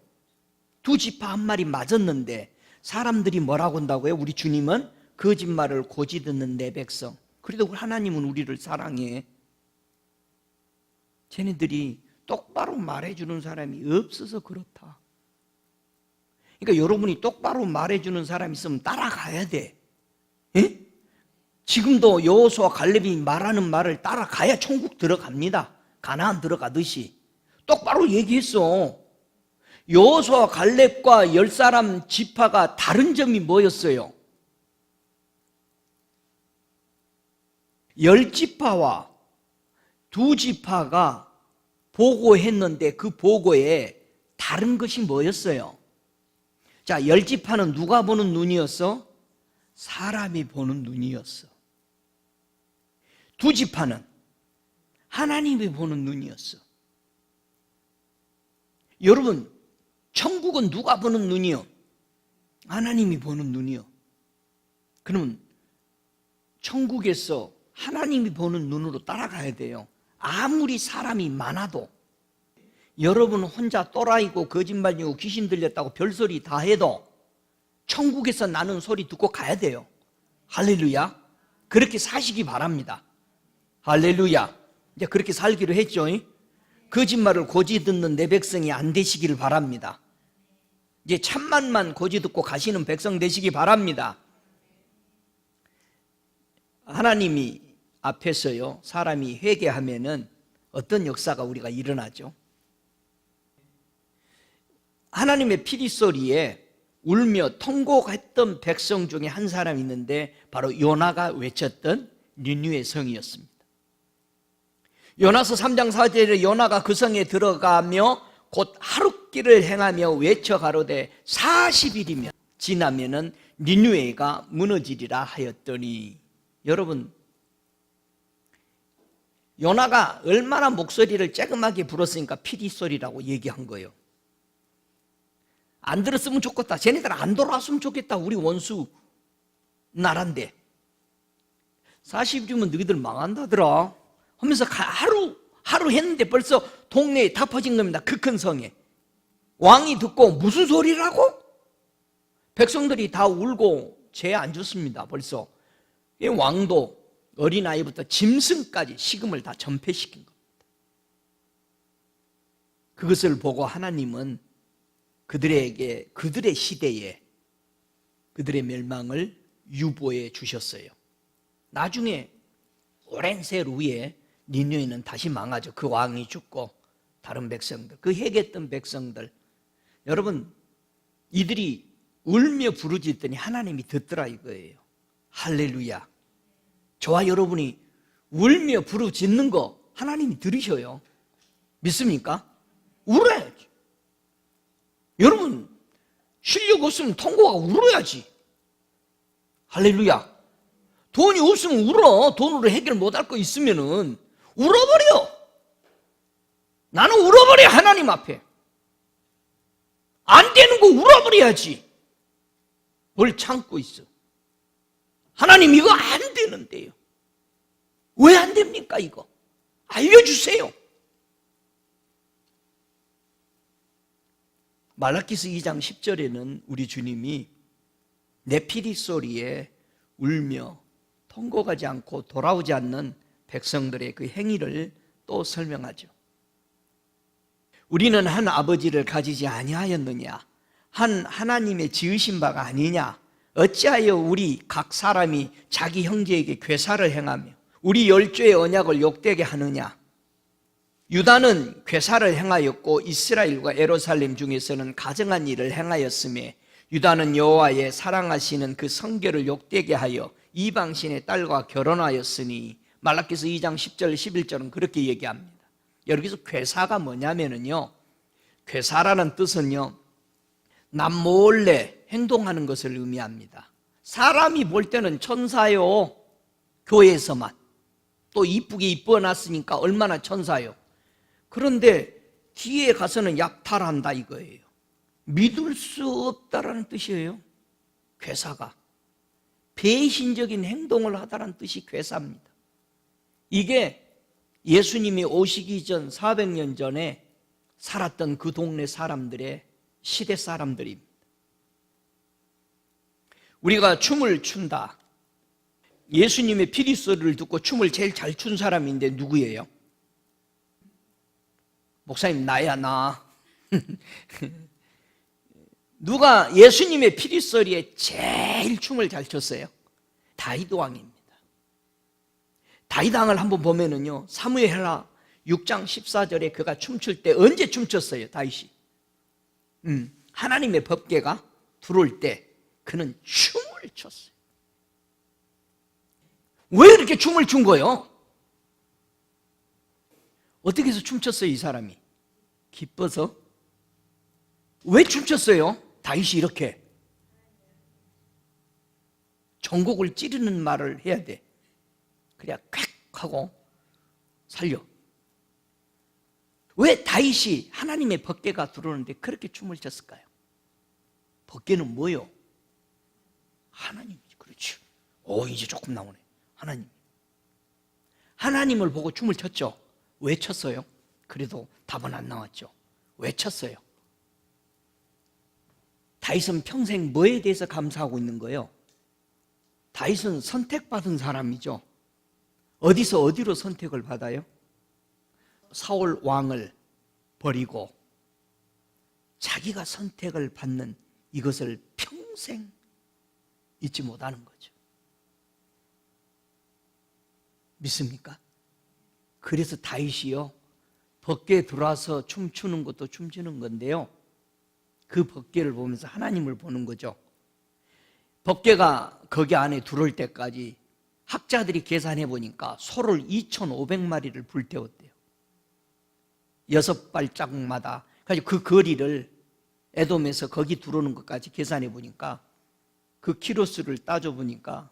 2지파 한 말이 맞았는데 사람들이 뭐라고 한다고요? 우리 주님은 거짓말을 고지 듣는 내 백성. 그래도 하나님은 우리를 사랑해. 쟤네들이 똑바로 말해주는 사람이 없어서 그렇다. 그러니까 여러분이 똑바로 말해주는 사람이 있으면 따라가야 돼. 예? 지금도 여호수아 갈렙이 말하는 말을 따라가야 천국 들어갑니다. 가나안 들어가듯이. 똑바로 얘기했어. 여호수아 갈렙과 10사람 지파가 다른 점이 뭐였어요? 10지파와 2지파가 보고했는데 그 보고에 다른 것이 뭐였어요? 자, 10지파는 누가 보는 눈이었어? 사람이 보는 눈이었어. 2지파는 하나님이 보는 눈이었어. 여러분, 천국은 누가 보는 눈이요? 하나님이 보는 눈이요. 그러면 천국에서 하나님이 보는 눈으로 따라가야 돼요. 아무리 사람이 많아도. 여러분 혼자 또라이고 거짓말이고 귀신 들렸다고 별소리 다 해도 천국에서 나는 소리 듣고 가야 돼요. 할렐루야. 그렇게 사시기 바랍니다. 할렐루야. 이제 그렇게 살기로 했죠. 거짓말을 고지 듣는 내 백성이 안 되시기를 바랍니다. 이제 참만만 고지 듣고 가시는 백성 되시기 바랍니다. 하나님이 앞에서요, 사람이 회개하면은 어떤 역사가 우리가 일어나죠? 하나님의 피리 소리에 울며 통곡했던 백성 중에 한 사람이 있는데 바로 요나가 외쳤던 니느웨 성이었습니다. 요나서 3장 4절에 요나가 그 성에 들어가며 곧 하룻길을 행하며 외쳐 가로되 40일이면 지나면은 니느웨가 무너지리라 하였더니. 여러분, 요나가 얼마나 목소리를 쬐끔하게 불었으니까 피리 소리라고 얘기한 거예요. 안 들었으면 좋겠다. 쟤네들 안 돌아왔으면 좋겠다. 우리 원수 나라인데 40주면 너희들 망한다더라 하면서 하루 했는데 벌써 동네에 다 퍼진 겁니다. 그 큰 성에. 왕이 듣고 무슨 소리라고? 백성들이 다 울고 죄 안 줬습니다. 벌써 왕도 어린아이부터 짐승까지 식음을 다 전폐시킨 겁니다. 그것을 보고 하나님은 그들의 시대에 그들의 멸망을 유보해 주셨어요. 나중에 오랜 세월 후에 니느웨는 다시 망하죠. 그 왕이 죽고 다른 백성들, 그 해겠던 백성들, 여러분 이들이 울며 부르짖더니 하나님이 듣더라 이거예요. 할렐루야. 저와 여러분이 울며 부르짖는 거 하나님이 들으셔요. 믿습니까? 울어야지. 여러분 실력 없으면 통고가 울어야지. 할렐루야. 돈이 없으면 울어. 돈으로 해결 못할 거 있으면은 울어버려. 나는 울어버려. 하나님 앞에 안 되는 거 울어버려야지. 뭘 참고 있어. 하나님 이거 안 되는데요. 왜 안 됩니까 이거? 알려주세요. 말라기서 2장 10절에는 우리 주님이 네피리 소리에 울며 통곡하지 않고 돌아오지 않는 백성들의 그 행위를 또 설명하죠. 우리는 한 아버지를 가지지 아니하였느냐? 한 하나님의 지으신 바가 아니냐? 어찌하여 우리 각 사람이 자기 형제에게 괴사를 행하며 우리 열조의 언약을 욕되게 하느냐? 유다는 괴사를 행하였고 이스라엘과 예루살렘 중에서는 가증한 일을 행하였으며 유다는 여호와의 사랑하시는 그 성결을 욕되게 하여 이방신의 딸과 결혼하였으니 말라기서 2장 10절 11절은 그렇게 얘기합니다. 여기서 괴사가 뭐냐면요, 괴사라는 뜻은요 남몰래 행동하는 것을 의미합니다. 사람이 볼 때는 천사요, 교회에서만 또 이쁘게 이뻐놨으니까 얼마나 천사요. 그런데 뒤에 가서는 약탈한다 이거예요. 믿을 수 없다라는 뜻이에요. 괴사가 배신적인 행동을 하다라는 뜻이 괴사입니다. 이게 예수님이 오시기 전 400년 전에 살았던 그 동네 사람들의 시대 사람들입니다. 우리가 춤을 춘다. 예수님의 피리 소리를 듣고 춤을 제일 잘 춘 사람인데 누구예요? 목사님 나야 나. 누가 예수님의 피리 소리에 제일 춤을 잘 췄어요? 다윗 왕입니다. 다윗 왕을 한번 보면은요 사무엘하 6장 14절에 그가 춤출 때 언제 춤췄어요? 다윗이 하나님의 법궤가 들어올 때 그는 춤을 췄어요. 왜 이렇게 춤을 춘 거예요? 어떻게 해서 춤췄어요 이 사람이? 기뻐서? 왜 춤췄어요? 다윗이 이렇게 전곡을 찌르는 말을 해야 돼. 그래야 콱 하고 살려. 왜 다윗이 하나님의 법궤가 들어오는데 그렇게 춤을 췄을까요? 법궤는 뭐요? 하나님이지. 그렇지. 이제 조금 나오네. 하나님을 보고 춤을 췄죠. 왜 췄어요? 그래도 답은 안 나왔죠. 왜 췄어요? 다윗은 평생 뭐에 대해서 감사하고 있는 거예요? 다윗은 선택받은 사람이죠. 어디서 어디로 선택을 받아요? 사울 왕을 버리고 자기가 선택을 받는 이것을 평생 잊지 못하는 거죠. 믿습니까? 그래서 다윗이요 법궤에 들어와서 춤추는 것도 춤추는 건데요 그 법궤를 보면서 하나님을 보는 거죠. 법궤가 거기 안에 들어올 때까지 학자들이 계산해 보니까 소를 2,500마리를 불태웠대요. 6발짝마다. 그래서 그 거리를 에돔에서 거기 들어오는 것까지 계산해 보니까 그 키로수를 따져 보니까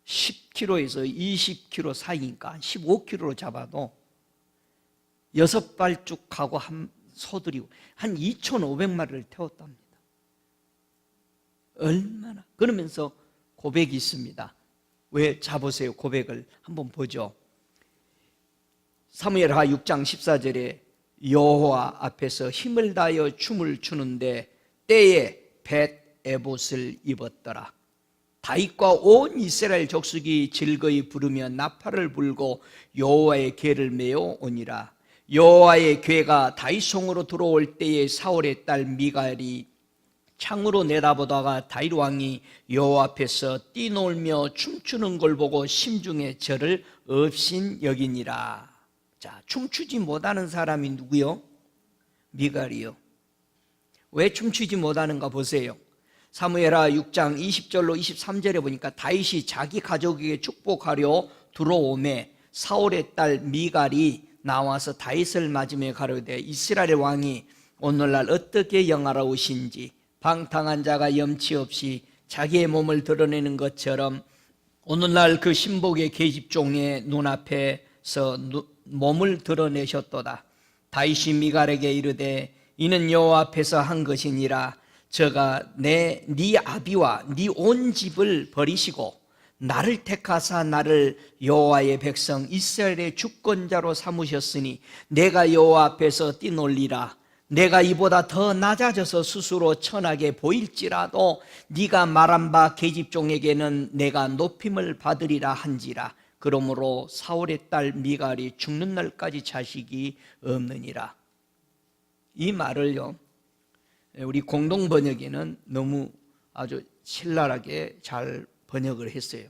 10km에서 20km 사이니까 15km로 잡아도 6발쭉하고 한 소들이 한 2,500마리를 태웠답니다. 얼마나 그러면서 고백이 있습니다. 왜 자보세요? 고백을 한번 보죠. 사무엘하 6장 14절에 여호와 앞에서 힘을 다하여 춤을 추는데 때에 벳에봇을 입었더라. 다윗과 온 이스라엘 족속이 즐거이 부르며 나팔을 불고 여호와의 궤를 메어 오니라. 여호와의 궤가 다윗성으로 들어올 때에 사울의 딸 미갈이 창으로 내다보다가 다윗 왕이 여호와 앞에서 뛰놀며 춤추는 걸 보고 심중에 저를 업신 여기니라. 자, 춤추지 못하는 사람이 누구요? 미갈이요. 왜 춤추지 못하는가 보세요. 사무엘하 6장 20절로 23절에 보니까 다윗이 자기 가족에게 축복하려 들어오매 사울의 딸 미갈이 나와서 다윗을 맞으며 가로되 이스라엘 왕이 오늘날 어떻게 영화로우신지 방탕한 자가 염치 없이 자기의 몸을 드러내는 것처럼 오늘날 그 신복의 계집종의 눈앞에서 몸을 드러내셨도다. 다윗이 미갈에게 이르되 이는 여호와 앞에서 한 것이니라. 저가 네 아비와 네 온 집을 버리시고 나를 택하사 나를 여호와의 백성 이스라엘의 주권자로 삼으셨으니 내가 여호와 앞에서 뛰놀리라. 내가 이보다 더 낮아져서 스스로 천하게 보일지라도 네가 말한 바 계집종에게는 내가 높임을 받으리라 한지라. 그러므로 사울의 딸 미갈이 죽는 날까지 자식이 없느니라. 이 말을요, 우리 공동 번역에는 너무 아주 신랄하게 잘 번역을 했어요.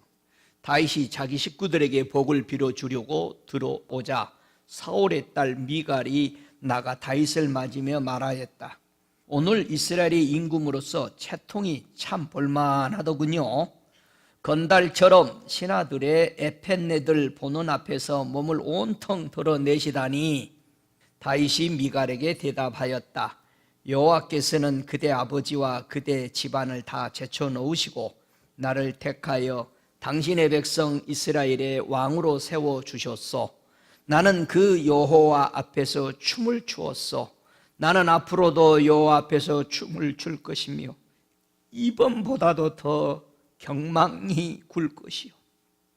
다윗이 자기 식구들에게 복을 빌어주려고 들어오자 사울의 딸 미갈이 나가 다윗을 맞으며 말하였다. 오늘 이스라엘의 임금으로서 채통이 참 볼만하더군요. 건달처럼 신하들의 에펜네들 보는 앞에서 몸을 온통 드러내시다니. 다윗이 미갈에게 대답하였다. 여호와께서는 그대 아버지와 그대 집안을 다 제쳐 놓으시고 나를 택하여 당신의 백성 이스라엘의 왕으로 세워주셨소. 나는 그 여호와 앞에서 춤을 추었소. 나는 앞으로도 여호와 앞에서 춤을 출 것이며 이번보다도 더 경망이 굴 것이요.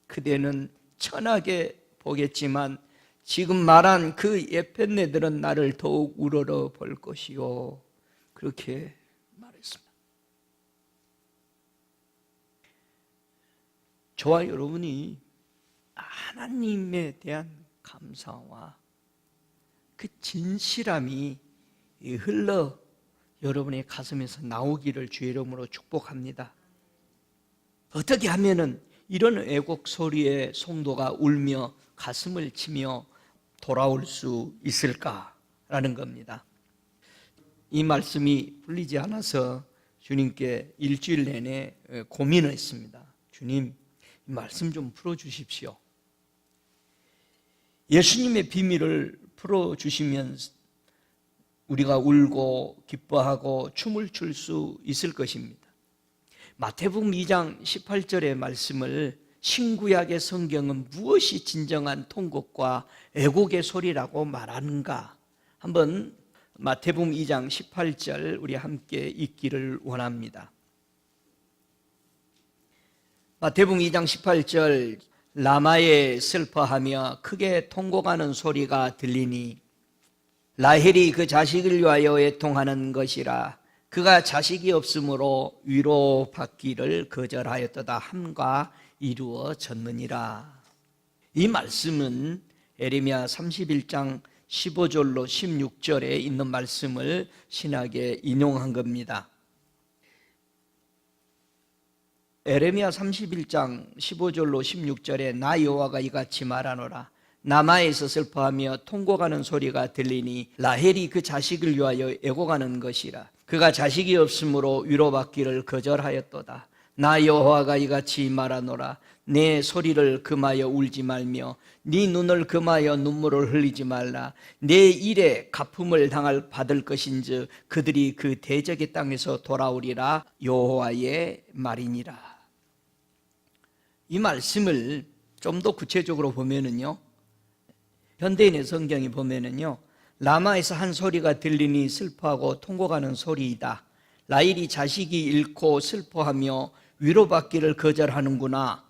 그대는 천하게 보겠지만 지금 말한 그 에펜네들은 나를 더욱 우러러 볼 것이요. 그렇게 말했습니다. 저와 여러분이 하나님에 대한 감사와 그 진실함이 흘러 여러분의 가슴에서 나오기를 주의 이름으로 축복합니다. 어떻게 하면은 이런 애곡 소리에 성도가 울며 가슴을 치며 돌아올 수 있을까라는 겁니다. 이 말씀이 풀리지 않아서 주님께 일주일 내내 고민을 했습니다. 주님, 이 말씀 좀 풀어주십시오. 예수님의 비밀을 풀어주시면 우리가 울고 기뻐하고 춤을 출 수 있을 것입니다. 마태복음 2장 18절의 말씀을 신구약의 성경은 무엇이 진정한 통곡과 애곡의 소리라고 말하는가? 한번 마태복음 2장 18절 우리 함께 읽기를 원합니다. 마태복음 2장 18절 라마에 슬퍼하며 크게 통곡하는 소리가 들리니 라헬이 그 자식을 위하여 애통하는 것이라. 그가 자식이 없으므로 위로받기를 거절하였도다 함과 이루어졌느니라. 이 말씀은 에레미야 31장 15절로 16절에 있는 말씀을 신학에 인용한 겁니다. 에레미야 31장 15절로 16절에 나 여호와가 이같이 말하노라. 라마에서 슬퍼하며 통곡하는 소리가 들리니 라헬이 그 자식을 위하여 애곡하는 것이라. 그가 자식이 없으므로 위로받기를 거절하였도다. 나 여호와가 이같이 말하노라. 내 소리를 금하여 울지 말며 네 눈을 금하여 눈물을 흘리지 말라. 내 일에 갚음을 받을 것인즉 그들이 그 대적의 땅에서 돌아오리라. 여호와의 말이니라. 이 말씀을 좀 더 구체적으로 보면은요, 현대인의 성경이 보면은요, 라마에서 한 소리가 들리니 슬퍼하고 통곡하는 소리이다. 라헬이 자식이 잃고 슬퍼하며 위로받기를 거절하는구나.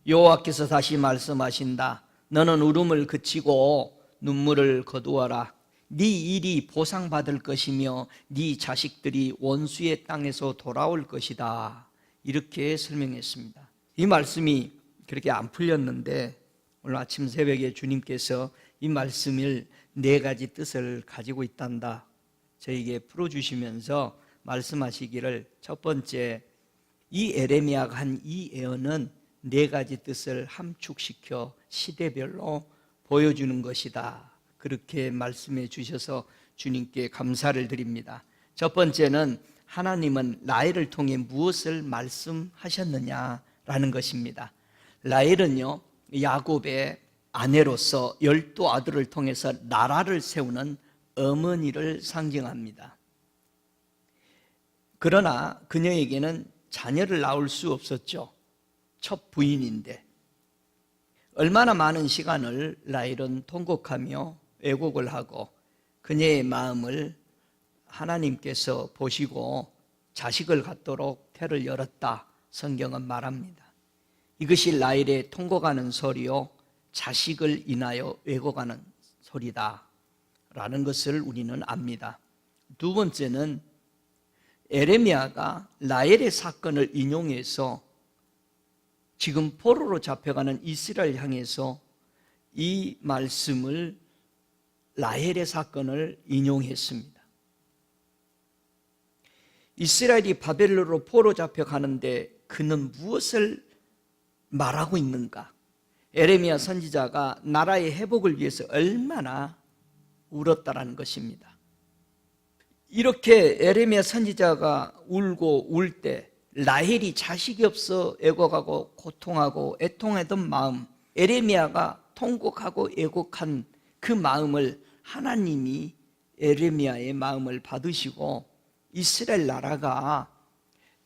여호와께서 다시 말씀하신다. 너는 울음을 그치고 눈물을 거두어라. 네 일이 보상받을 것이며 네 자식들이 원수의 땅에서 돌아올 것이다. 이렇게 설명했습니다. 이 말씀이 그렇게 안 풀렸는데 오늘 아침 새벽에 주님께서 이 말씀을 4가지 뜻을 가지고 있단다 저에게 풀어주시면서 말씀하시기를, 첫 번째, 이 에레미야가 한 이 예언은 4가지 뜻을 함축시켜 시대별로 보여주는 것이다. 그렇게 말씀해 주셔서 주님께 감사를 드립니다. 첫 번째는 하나님은 라헬을 통해 무엇을 말씀하셨느냐라는 것입니다. 라헬은요, 야곱의 아내로서 12아들을 통해서 나라를 세우는 어머니를 상징합니다. 그러나 그녀에게는 자녀를 낳을 수 없었죠. 첫 부인인데 얼마나 많은 시간을 라헬은 통곡하며 애곡을 하고 그녀의 마음을 하나님께서 보시고 자식을 갖도록 태를 열었다 성경은 말합니다. 이것이 라헬의 통곡하는 소리요 자식을 인하여 애곡하는 소리다 라는 것을 우리는 압니다. 두 번째는 에레미야가 라헬의 사건을 인용해서 지금 포로로 잡혀가는 이스라엘 향해서 이 말씀을 라헬의 사건을 인용했습니다. 이스라엘이 바벨론으로 포로 잡혀가는데 그는 무엇을 말하고 있는가? 에레미야 선지자가 나라의 회복을 위해서 얼마나 울었다라는 것입니다. 이렇게 에레미야 선지자가 울고 울 때 라헬이 자식이 없어 애곡하고 고통하고 애통하던 마음, 에레미야가 통곡하고 애곡한 그 마음을 하나님이 에레미야의 마음을 받으시고 이스라엘 나라가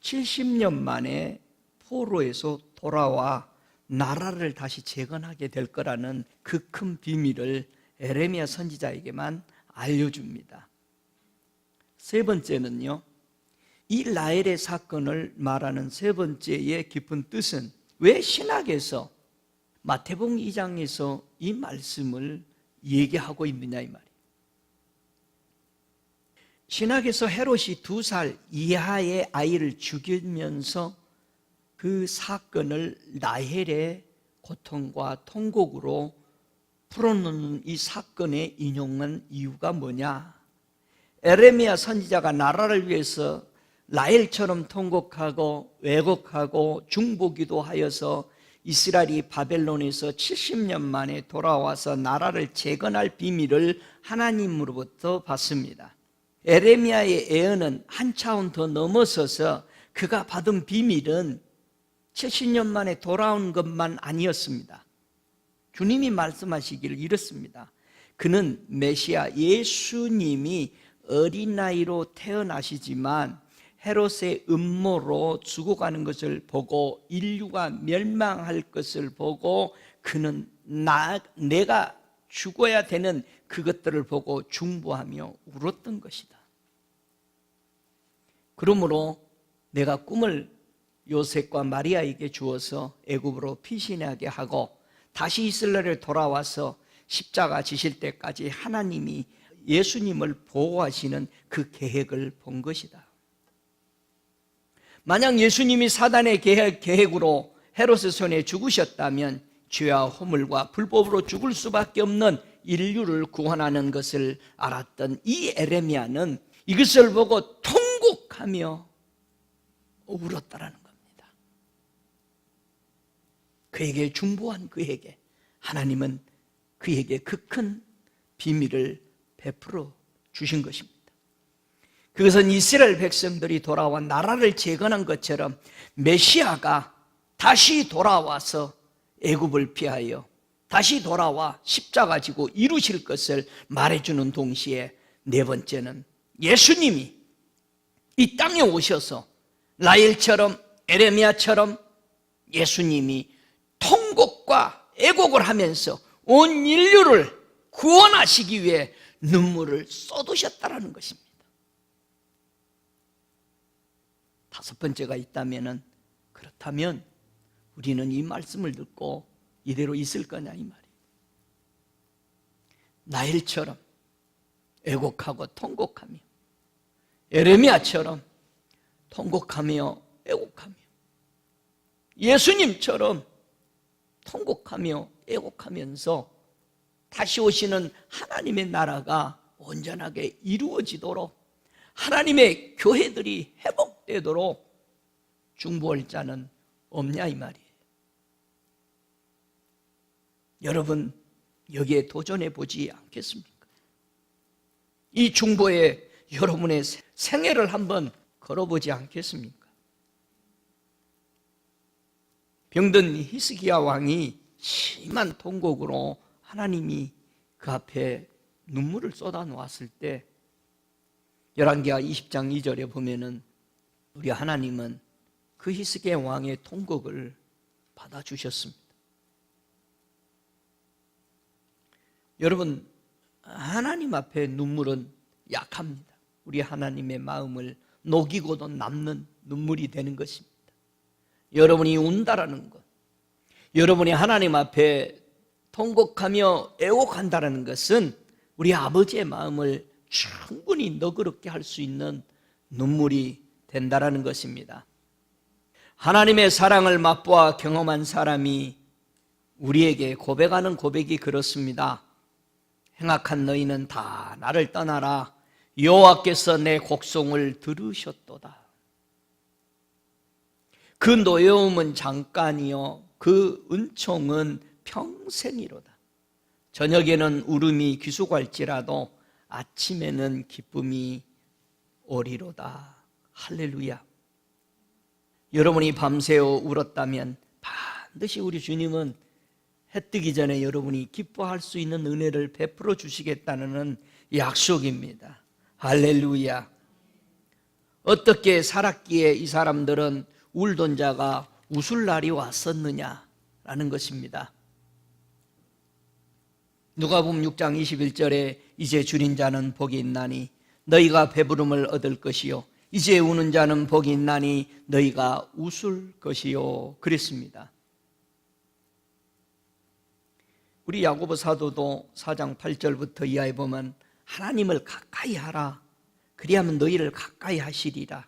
70년 만에 포로에서 돌아와 나라를 다시 재건하게 될 거라는 그 큰 비밀을 에레미야 선지자에게만 알려줍니다. 세 번째는요, 이 라헬의 사건을 말하는 세 번째의 깊은 뜻은 왜 신학에서 마태복음 2장에서 이 말씀을 얘기하고 있느냐 이 말이에요. 신학에서 헤롯이 2살 이하의 아이를 죽이면서 그 사건을 라헬의 고통과 통곡으로 풀어놓는 이 사건에 인용한 이유가 뭐냐? 에레미야 선지자가 나라를 위해서 라헬처럼 통곡하고 왜곡하고 중보기도 하여서 이스라엘이 바벨론에서 70년 만에 돌아와서 나라를 재건할 비밀을 하나님으로부터 받습니다. 에레미야의 예언은 한 차원 더 넘어서서 그가 받은 비밀은 70년 만에 돌아온 것만 아니었습니다. 주님이 말씀하시기를 이렇습니다. 그는 메시아 예수님이 어린 나이로 태어나시지만 헤롯의 음모로 죽어가는 것을 보고 인류가 멸망할 것을 보고 그는 내가 죽어야 되는 그것들을 보고 중보하며 울었던 것이다. 그러므로 내가 꿈을 요셉과 마리아에게 주어서 애굽으로 피신하게 하고 다시 이스라엘에 돌아와서 십자가 지실 때까지 하나님이 예수님을 보호하시는 그 계획을 본 것이다. 만약 예수님이 사단의 계획으로 헤롯의 손에 죽으셨다면 죄와 허물과 불법으로 죽을 수밖에 없는 인류를 구원하는 것을 알았던 이 에레미야는 이것을 보고 통곡하며 울었다라는 겁니다. 그에게 중보한 그에게 하나님은 그에게 그 큰 비밀을 베풀어 주신 것입니다. 그것은 이스라엘 백성들이 돌아와 나라를 재건한 것처럼 메시아가 다시 돌아와서 애굽을 피하여 다시 돌아와 십자가 지고 이루실 것을 말해주는 동시에 네 번째는 예수님이 이 땅에 오셔서 라헬처럼 에레미야처럼 예수님이 통곡과 애곡을 하면서 온 인류를 구원하시기 위해 눈물을 쏟으셨다라는 것입니다. 5번째가 있다면은, 그렇다면 우리는 이 말씀을 듣고 이대로 있을 거냐 이 말이에요. 나일처럼 애곡하고 통곡하며, 에레미야처럼 통곡하며 애곡하며, 예수님처럼 통곡하며 애곡하면서 다시 오시는 하나님의 나라가 온전하게 이루어지도록, 하나님의 교회들이 회복되도록 중보할 자는 없냐 이 말이에요. 여러분, 여기에 도전해 보지 않겠습니까? 이 중보에 여러분의 생애를 한번 걸어보지 않겠습니까? 병든 히스기야 왕이 심한 통곡으로 하나님이 그 앞에 눈물을 쏟아 놓았을 때, 열왕기하 20장 2절에 보면은 우리 하나님은 그 히스기야 왕의 통곡을 받아주셨습니다. 여러분, 하나님 앞에 눈물은 약합니다. 우리 하나님의 마음을 녹이고도 남는 눈물이 되는 것입니다. 여러분이 운다라는 것, 여러분이 하나님 앞에 통곡하며 애곡한다라는 것은 우리 아버지의 마음을 충분히 너그럽게 할 수 있는 눈물이 된다라는 것입니다. 하나님의 사랑을 맛보아 경험한 사람이 우리에게 고백하는 고백이 그렇습니다. 행악한 너희는 다 나를 떠나라. 여호와께서 내 곡송을 들으셨도다. 그 노여움은 잠깐이요 그 은총은 평생이로다. 저녁에는 울음이 귀속할지라도 아침에는 기쁨이 오리로다. 할렐루야. 여러분이 밤새워 울었다면 반드시 우리 주님은 해 뜨기 전에 여러분이 기뻐할 수 있는 은혜를 베풀어 주시겠다는 약속입니다. 할렐루야. 어떻게 살았기에 이 사람들은 울던 자가 웃을 날이 왔었느냐라는 것입니다. 누가복음 6장 21절에 이제 줄인 자는 복이 있나니 너희가 배부름을 얻을 것이요 이제 우는 자는 복이 있나니 너희가 웃을 것이요 그랬습니다. 우리 야고보 사도도 4장 8절부터 이하에 보면 하나님을 가까이 하라. 그리하면 너희를 가까이 하시리라.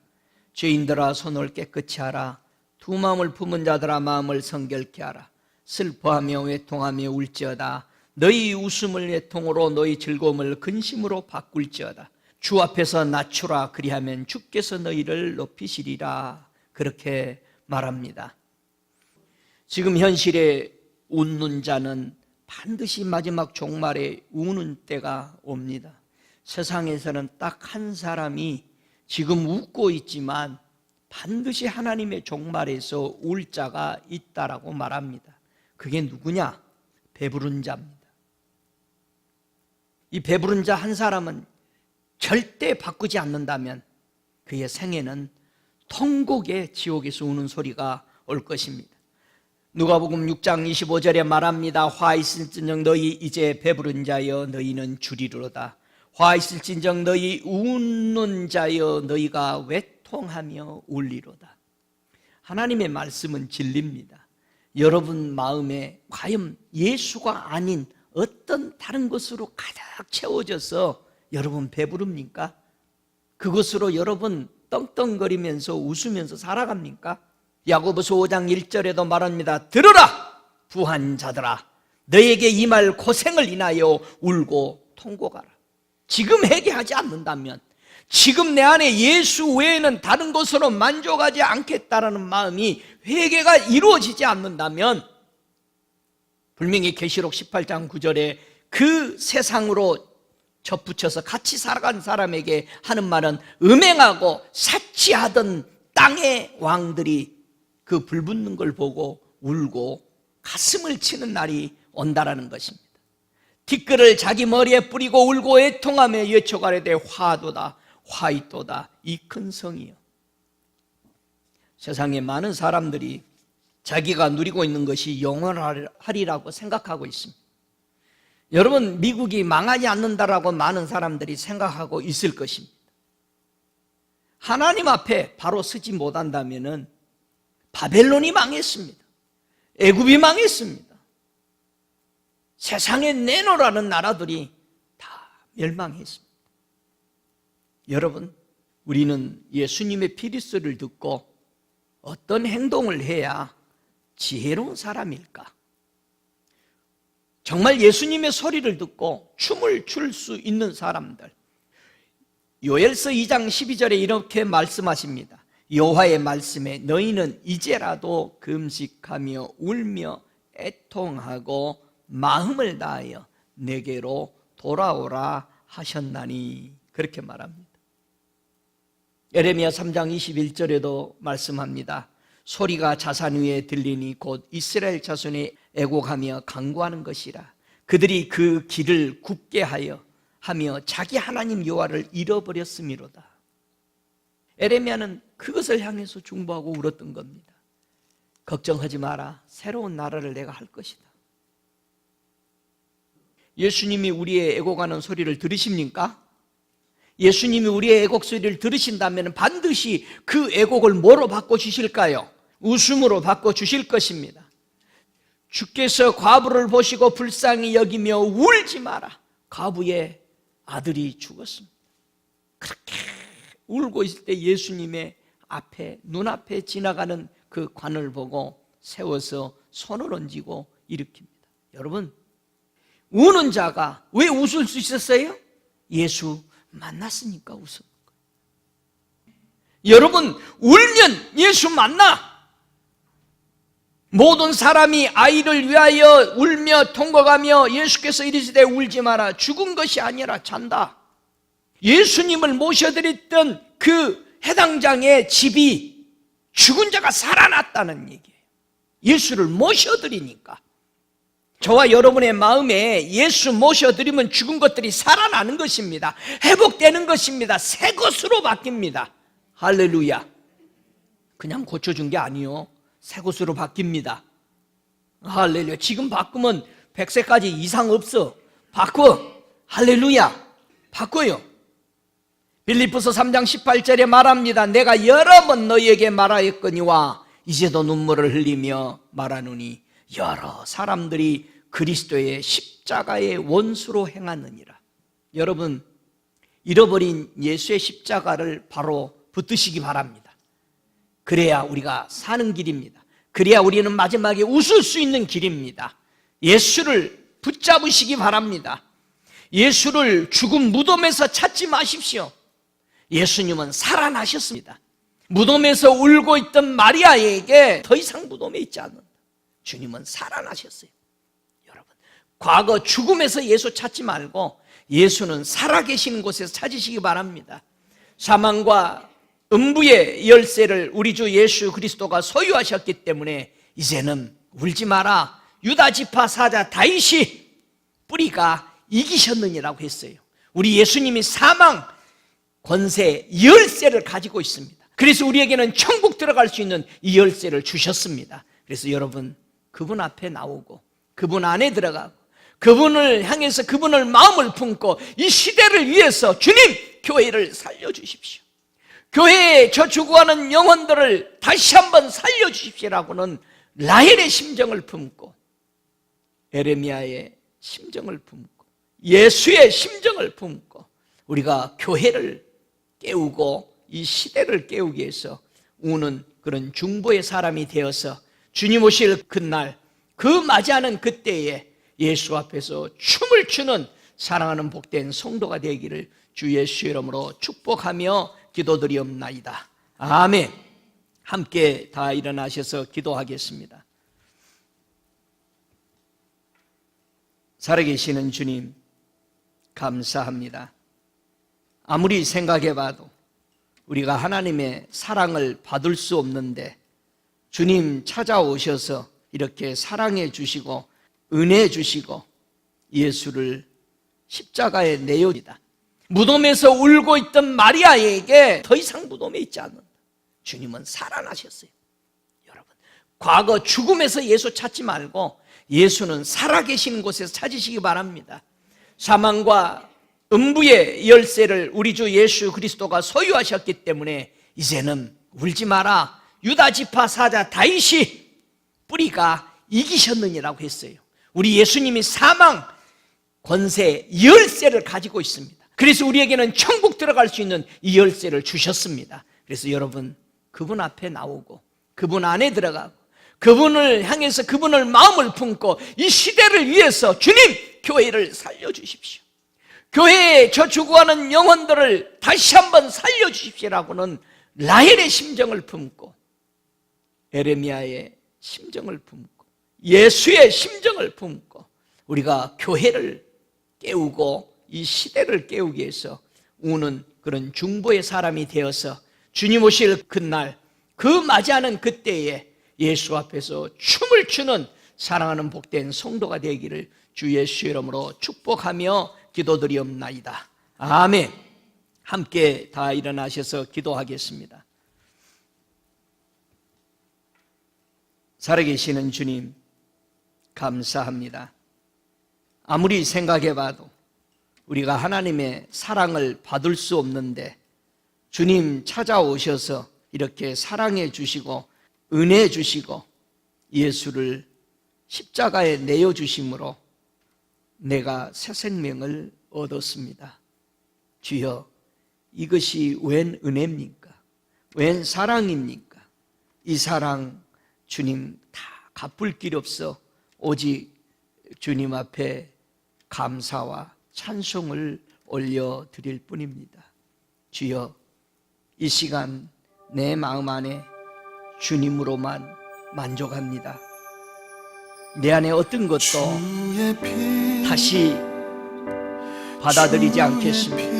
죄인들아 손을 깨끗이 하라. 두 마음을 품은 자들아 마음을 성결케 하라. 슬퍼하며 외통하며 울지어다. 너희 웃음을 애통으로 너희 즐거움을 근심으로 바꿀지어다. 주 앞에서 낮추라. 그리하면 주께서 너희를 높이시리라. 그렇게 말합니다. 지금 현실에 웃는 자는 반드시 마지막 종말에 우는 때가 옵니다. 세상에서는 딱 한 사람이 지금 웃고 있지만 반드시 하나님의 종말에서 울 자가 있다라고 말합니다. 그게 누구냐? 배부른 자입니다. 이 배부른 자 한 사람은 절대 바꾸지 않는다면 그의 생애는 통곡의 지옥에서 우는 소리가 올 것입니다. 누가복음 6장 25절에 말합니다. 화 있을진정 너희 이제 배부른 자여 너희는 주리로다. 화 있을진정 너희 웃는 자여 너희가 외통하며 울리로다. 하나님의 말씀은 진리입니다. 여러분 마음에 과연 예수가 아닌 어떤 다른 것으로 가득 채워져서 여러분 배부릅니까? 그것으로 여러분 떵떵거리면서 웃으면서 살아갑니까? 야고보서 5장 1절에도 말합니다. 들으라 부한 자들아 너에게 이 말 고생을 인하여 울고 통곡하라. 지금 회개하지 않는다면, 지금 내 안에 예수 외에는 다른 것으로 만족하지 않겠다라는 마음이 회개가 이루어지지 않는다면 분명히 계시록 18장 9절에 그 세상으로 접붙여서 같이 살아간 사람에게 하는 말은 음행하고 사치하던 땅의 왕들이 그 불붙는 걸 보고 울고 가슴을 치는 날이 온다라는 것입니다. 티끌을 자기 머리에 뿌리고 울고 애통하며 외쳐가려되 화도다 화이도다 이 큰 성이요. 세상에 많은 사람들이 자기가 누리고 있는 것이 영원하리라고 생각하고 있습니다. 여러분, 미국이 망하지 않는다라고 많은 사람들이 생각하고 있을 것입니다. 하나님 앞에 바로 서지 못한다면은 바벨론이 망했습니다. 애굽이 망했습니다. 세상에 내놓으라는 나라들이 다 멸망했습니다. 여러분, 우리는 예수님의 피리소리를 듣고 어떤 행동을 해야 지혜로운 사람일까? 정말 예수님의 소리를 듣고 춤을 출 수 있는 사람들. 요엘서 2장 12절에 이렇게 말씀하십니다. 여호와의 말씀에 너희는 이제라도 금식하며 울며 애통하고 마음을 다하여 내게로 돌아오라 하셨나니, 그렇게 말합니다. 예레미야 3장 21절에도 말씀합니다. 소리가 자산 위에 들리니 곧 이스라엘 자손이 애곡하며 간구하는 것이라. 그들이 그 길을 굽게 하며 자기 하나님 여호와를 잃어버렸음이로다. 예레미야는 그것을 향해서 중보하고 울었던 겁니다. 걱정하지 마라. 새로운 나라를 내가 할 것이다. 예수님이 우리의 애곡하는 소리를 들으십니까? 예수님이 우리의 애곡 소리를 들으신다면 반드시 그 애곡을 뭐로 바꿔주실까요? 웃음으로 바꿔주실 것입니다. 주께서 과부를 보시고 불쌍히 여기며 울지 마라. 과부의 아들이 죽었습니다. 그렇게 울고 있을 때 예수님의 앞에, 눈앞에 지나가는 그 관을 보고 세워서 손을 얹고 일으킵니다. 여러분, 우는 자가 왜 웃을 수 있었어요? 예수 만났으니까 웃은 거예요. 여러분, 울면 예수 만나. 모든 사람이 아이를 위하여 울며 통곡하며 예수께서 이르시되 울지 마라. 죽은 것이 아니라 잔다. 예수님을 모셔드렸던 그 해당장의 집이 죽은 자가 살아났다는 얘기예요. 예수를 모셔드리니까. 저와 여러분의 마음에 예수 모셔드리면 죽은 것들이 살아나는 것입니다. 회복되는 것입니다. 새 것으로 바뀝니다. 할렐루야. 그냥 고쳐준 게 아니요, 새 것으로 바뀝니다. 할렐루야. 지금 바꾸면 100세까지 이상 없어. 바꿔. 할렐루야. 바꿔요. 빌립보서 3장 18절에 말합니다. 내가 여러 번 너희에게 말하였거니와 이제도 눈물을 흘리며 말하노니 여러 사람들이 그리스도의 십자가의 원수로 행하느니라. 여러분, 잃어버린 예수의 십자가를 바로 붙드시기 바랍니다. 그래야 우리가 사는 길입니다. 그래야 우리는 마지막에 웃을 수 있는 길입니다. 예수를 붙잡으시기 바랍니다. 예수를 죽은 무덤에서 찾지 마십시오. 예수님은 살아나셨습니다. 무덤에서 울고 있던 마리아에게 더 이상 무덤에 있지 않는다. 주님은 살아나셨어요. 여러분, 과거 죽음에서 예수 찾지 말고 예수는 살아계시는 곳에서 찾으시기 바랍니다. 사망과 음부의 열쇠를 우리 주 예수 그리스도가 소유하셨기 때문에 이제는 울지 마라. 유다 지파 사자 다윗이 뿌리가 이기셨느니라고 했어요. 우리 예수님이 사망 권세 열쇠를 가지고 있습니다. 그래서 우리에게는 천국 들어갈 수 있는 이 열쇠를 주셨습니다. 그래서 여러분, 그분 앞에 나오고 그분 안에 들어가고 그분을 향해서 그분을 마음을 품고 이 시대를 위해서 주님, 교회를 살려주십시오. 교회에 저 죽어가는 영혼들을 다시 한번 살려주십시오라고는 라헬의 심정을 품고 에레미야의 심정을 품고 예수의 심정을 품고 우리가 교회를 깨우고 이 시대를 깨우기 위해서 우는 그런 중보의 사람이 되어서 주님 오실 그날, 그 맞이하는 그때에 예수 앞에서 춤을 추는 사랑하는 복된 성도가 되기를 주 예수 이름으로 축복하며 기도드리옵나이다. 아멘. 함께 다 일어나셔서 기도하겠습니다. 살아계시는 주님, 감사합니다. 아무리 생각해봐도 우리가 하나님의 사랑을 받을 수 없는데 주님 찾아오셔서 이렇게 사랑해 주시고 은혜 주시고 예수를 십자가에 내어니다. 무덤에서 울고 있던 마리아에게 더 이상 무덤에 있지 않는다. 주님은 살아나셨어요. 여러분, 과거 죽음에서 예수 찾지 말고 예수는 살아계시는 곳에서 찾으시기 바랍니다. 사망과 음부의 열쇠를 우리 주 예수 그리스도가 소유하셨기 때문에 이제는 울지 마라. 유다 지파 사자 다윗이 뿌리가 이기셨느니라고 했어요. 우리 예수님이 사망 권세 열쇠를 가지고 있습니다. 그래서 우리에게는 천국 들어갈 수 있는 이 열쇠를 주셨습니다. 그래서 여러분 그분 앞에 나오고 그분 안에 들어가고 그분을 향해서 그분을 마음을 품고 이 시대를 위해서 주님 교회를 살려주십시오. 교회에 저 죽어가는 영혼들을 다시 한번 살려주십시오라고는 라헬의 심정을 품고 에레미야의 심정을 품고 예수의 심정을 품고 우리가 교회를 깨우고 이 시대를 깨우기 위해서 우는 그런 중보의 사람이 되어서 주님 오실 그날 그 맞이하는 그때에 예수 앞에서 춤을 추는 사랑하는 복된 성도가 되기를 주 예수 이름으로 축복하며 기도드리옵나이다. 아멘. 함께 다 일어나셔서 기도하겠습니다. 살아계시는 주님 감사합니다. 아무리 생각해봐도 우리가 하나님의 사랑을 받을 수 없는데 주님 찾아오셔서 이렇게 사랑해 주시고 은혜 주시고 예수를 십자가에 내어주심으로 내가 새 생명을 얻었습니다. 주여 이것이 웬 은혜입니까? 웬 사랑입니까? 이 사랑 주님 다 갚을 길 없어 오직 주님 앞에 감사와 찬송을 올려드릴 뿐입니다. 주여 이 시간 내 마음 안에 주님으로만 만족합니다. 내 안에 어떤 것도 다시 받아들이지 않겠습니다.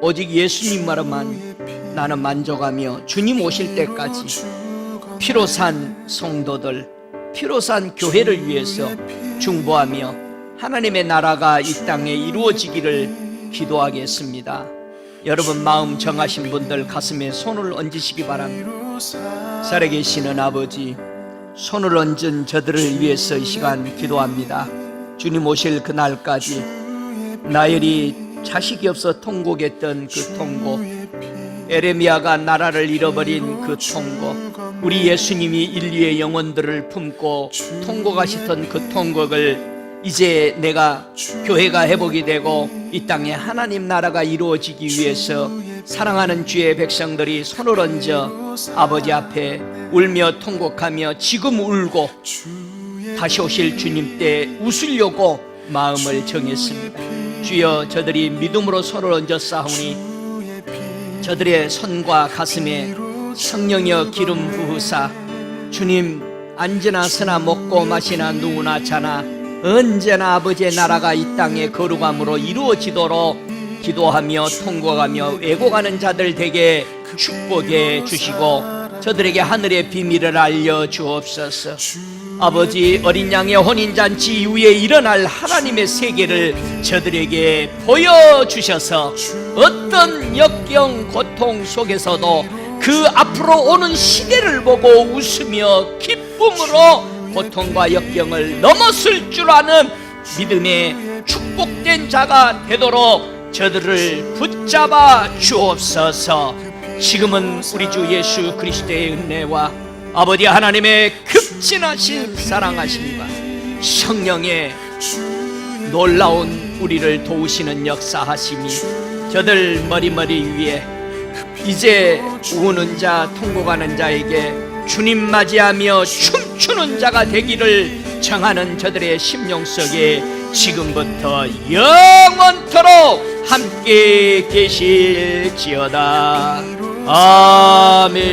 오직 예수님만으로만 나는 만족하며 주님 오실 때까지 피로 산 성도들, 피로 산 교회를 위해서 중보하며 하나님의 나라가 이 땅에 이루어지기를 기도하겠습니다. 여러분 마음 정하신 분들 가슴에 손을 얹으시기 바랍니다. 살아계시는 아버지, 손을 얹은 저들을 위해서 이 시간 기도합니다. 주님 오실 그날까지 나엘이 자식이 없어 통곡했던 그 통곡, 에레미야가 나라를 잃어버린 그 통곡, 우리 예수님이 인류의 영혼들을 품고 통곡하셨던 그 통곡을 이제 내가 교회가 회복이 되고 이 땅에 하나님 나라가 이루어지기 위해서 사랑하는 주의 백성들이 손을 얹어 아버지 앞에 울며 통곡하며 지금 울고 다시 오실 주님 때 웃으려고 마음을 정했습니다. 주여 저들이 믿음으로 손을 얹어 싸우니 저들의 손과 가슴에 성령여 기름 부으사 주님 앉으나 서나 먹고 마시나 누우나 자나 언제나 아버지의 나라가 이 땅에 거룩함으로 이루어지도록 기도하며 통곡하며 왜곡하는 자들 되게 축복해 주시고 저들에게 하늘의 비밀을 알려주옵소서. 아버지 어린 양의 혼인잔치 이후에 일어날 하나님의 세계를 저들에게 보여주셔서 어떤 역경 고통 속에서도 그 앞으로 오는 시대를 보고 웃으며 기쁨으로 고통과 역경을 넘어설 줄 아는 믿음의 축복된 자가 되도록 저들을 붙잡아 주옵소서. 지금은 우리 주 예수 그리스도의 은혜와 아버지 하나님의 극진하신 사랑하심과 성령의 놀라운 우리를 도우시는 역사하심이 저들 머리머리 위에 이제 우는 자 통곡하는 자에게 주님 맞이하며 춤추는 자가 되기를 정하는 저들의 심령 속에 지금부터 영원토록 함께 계실지어다. 아멘.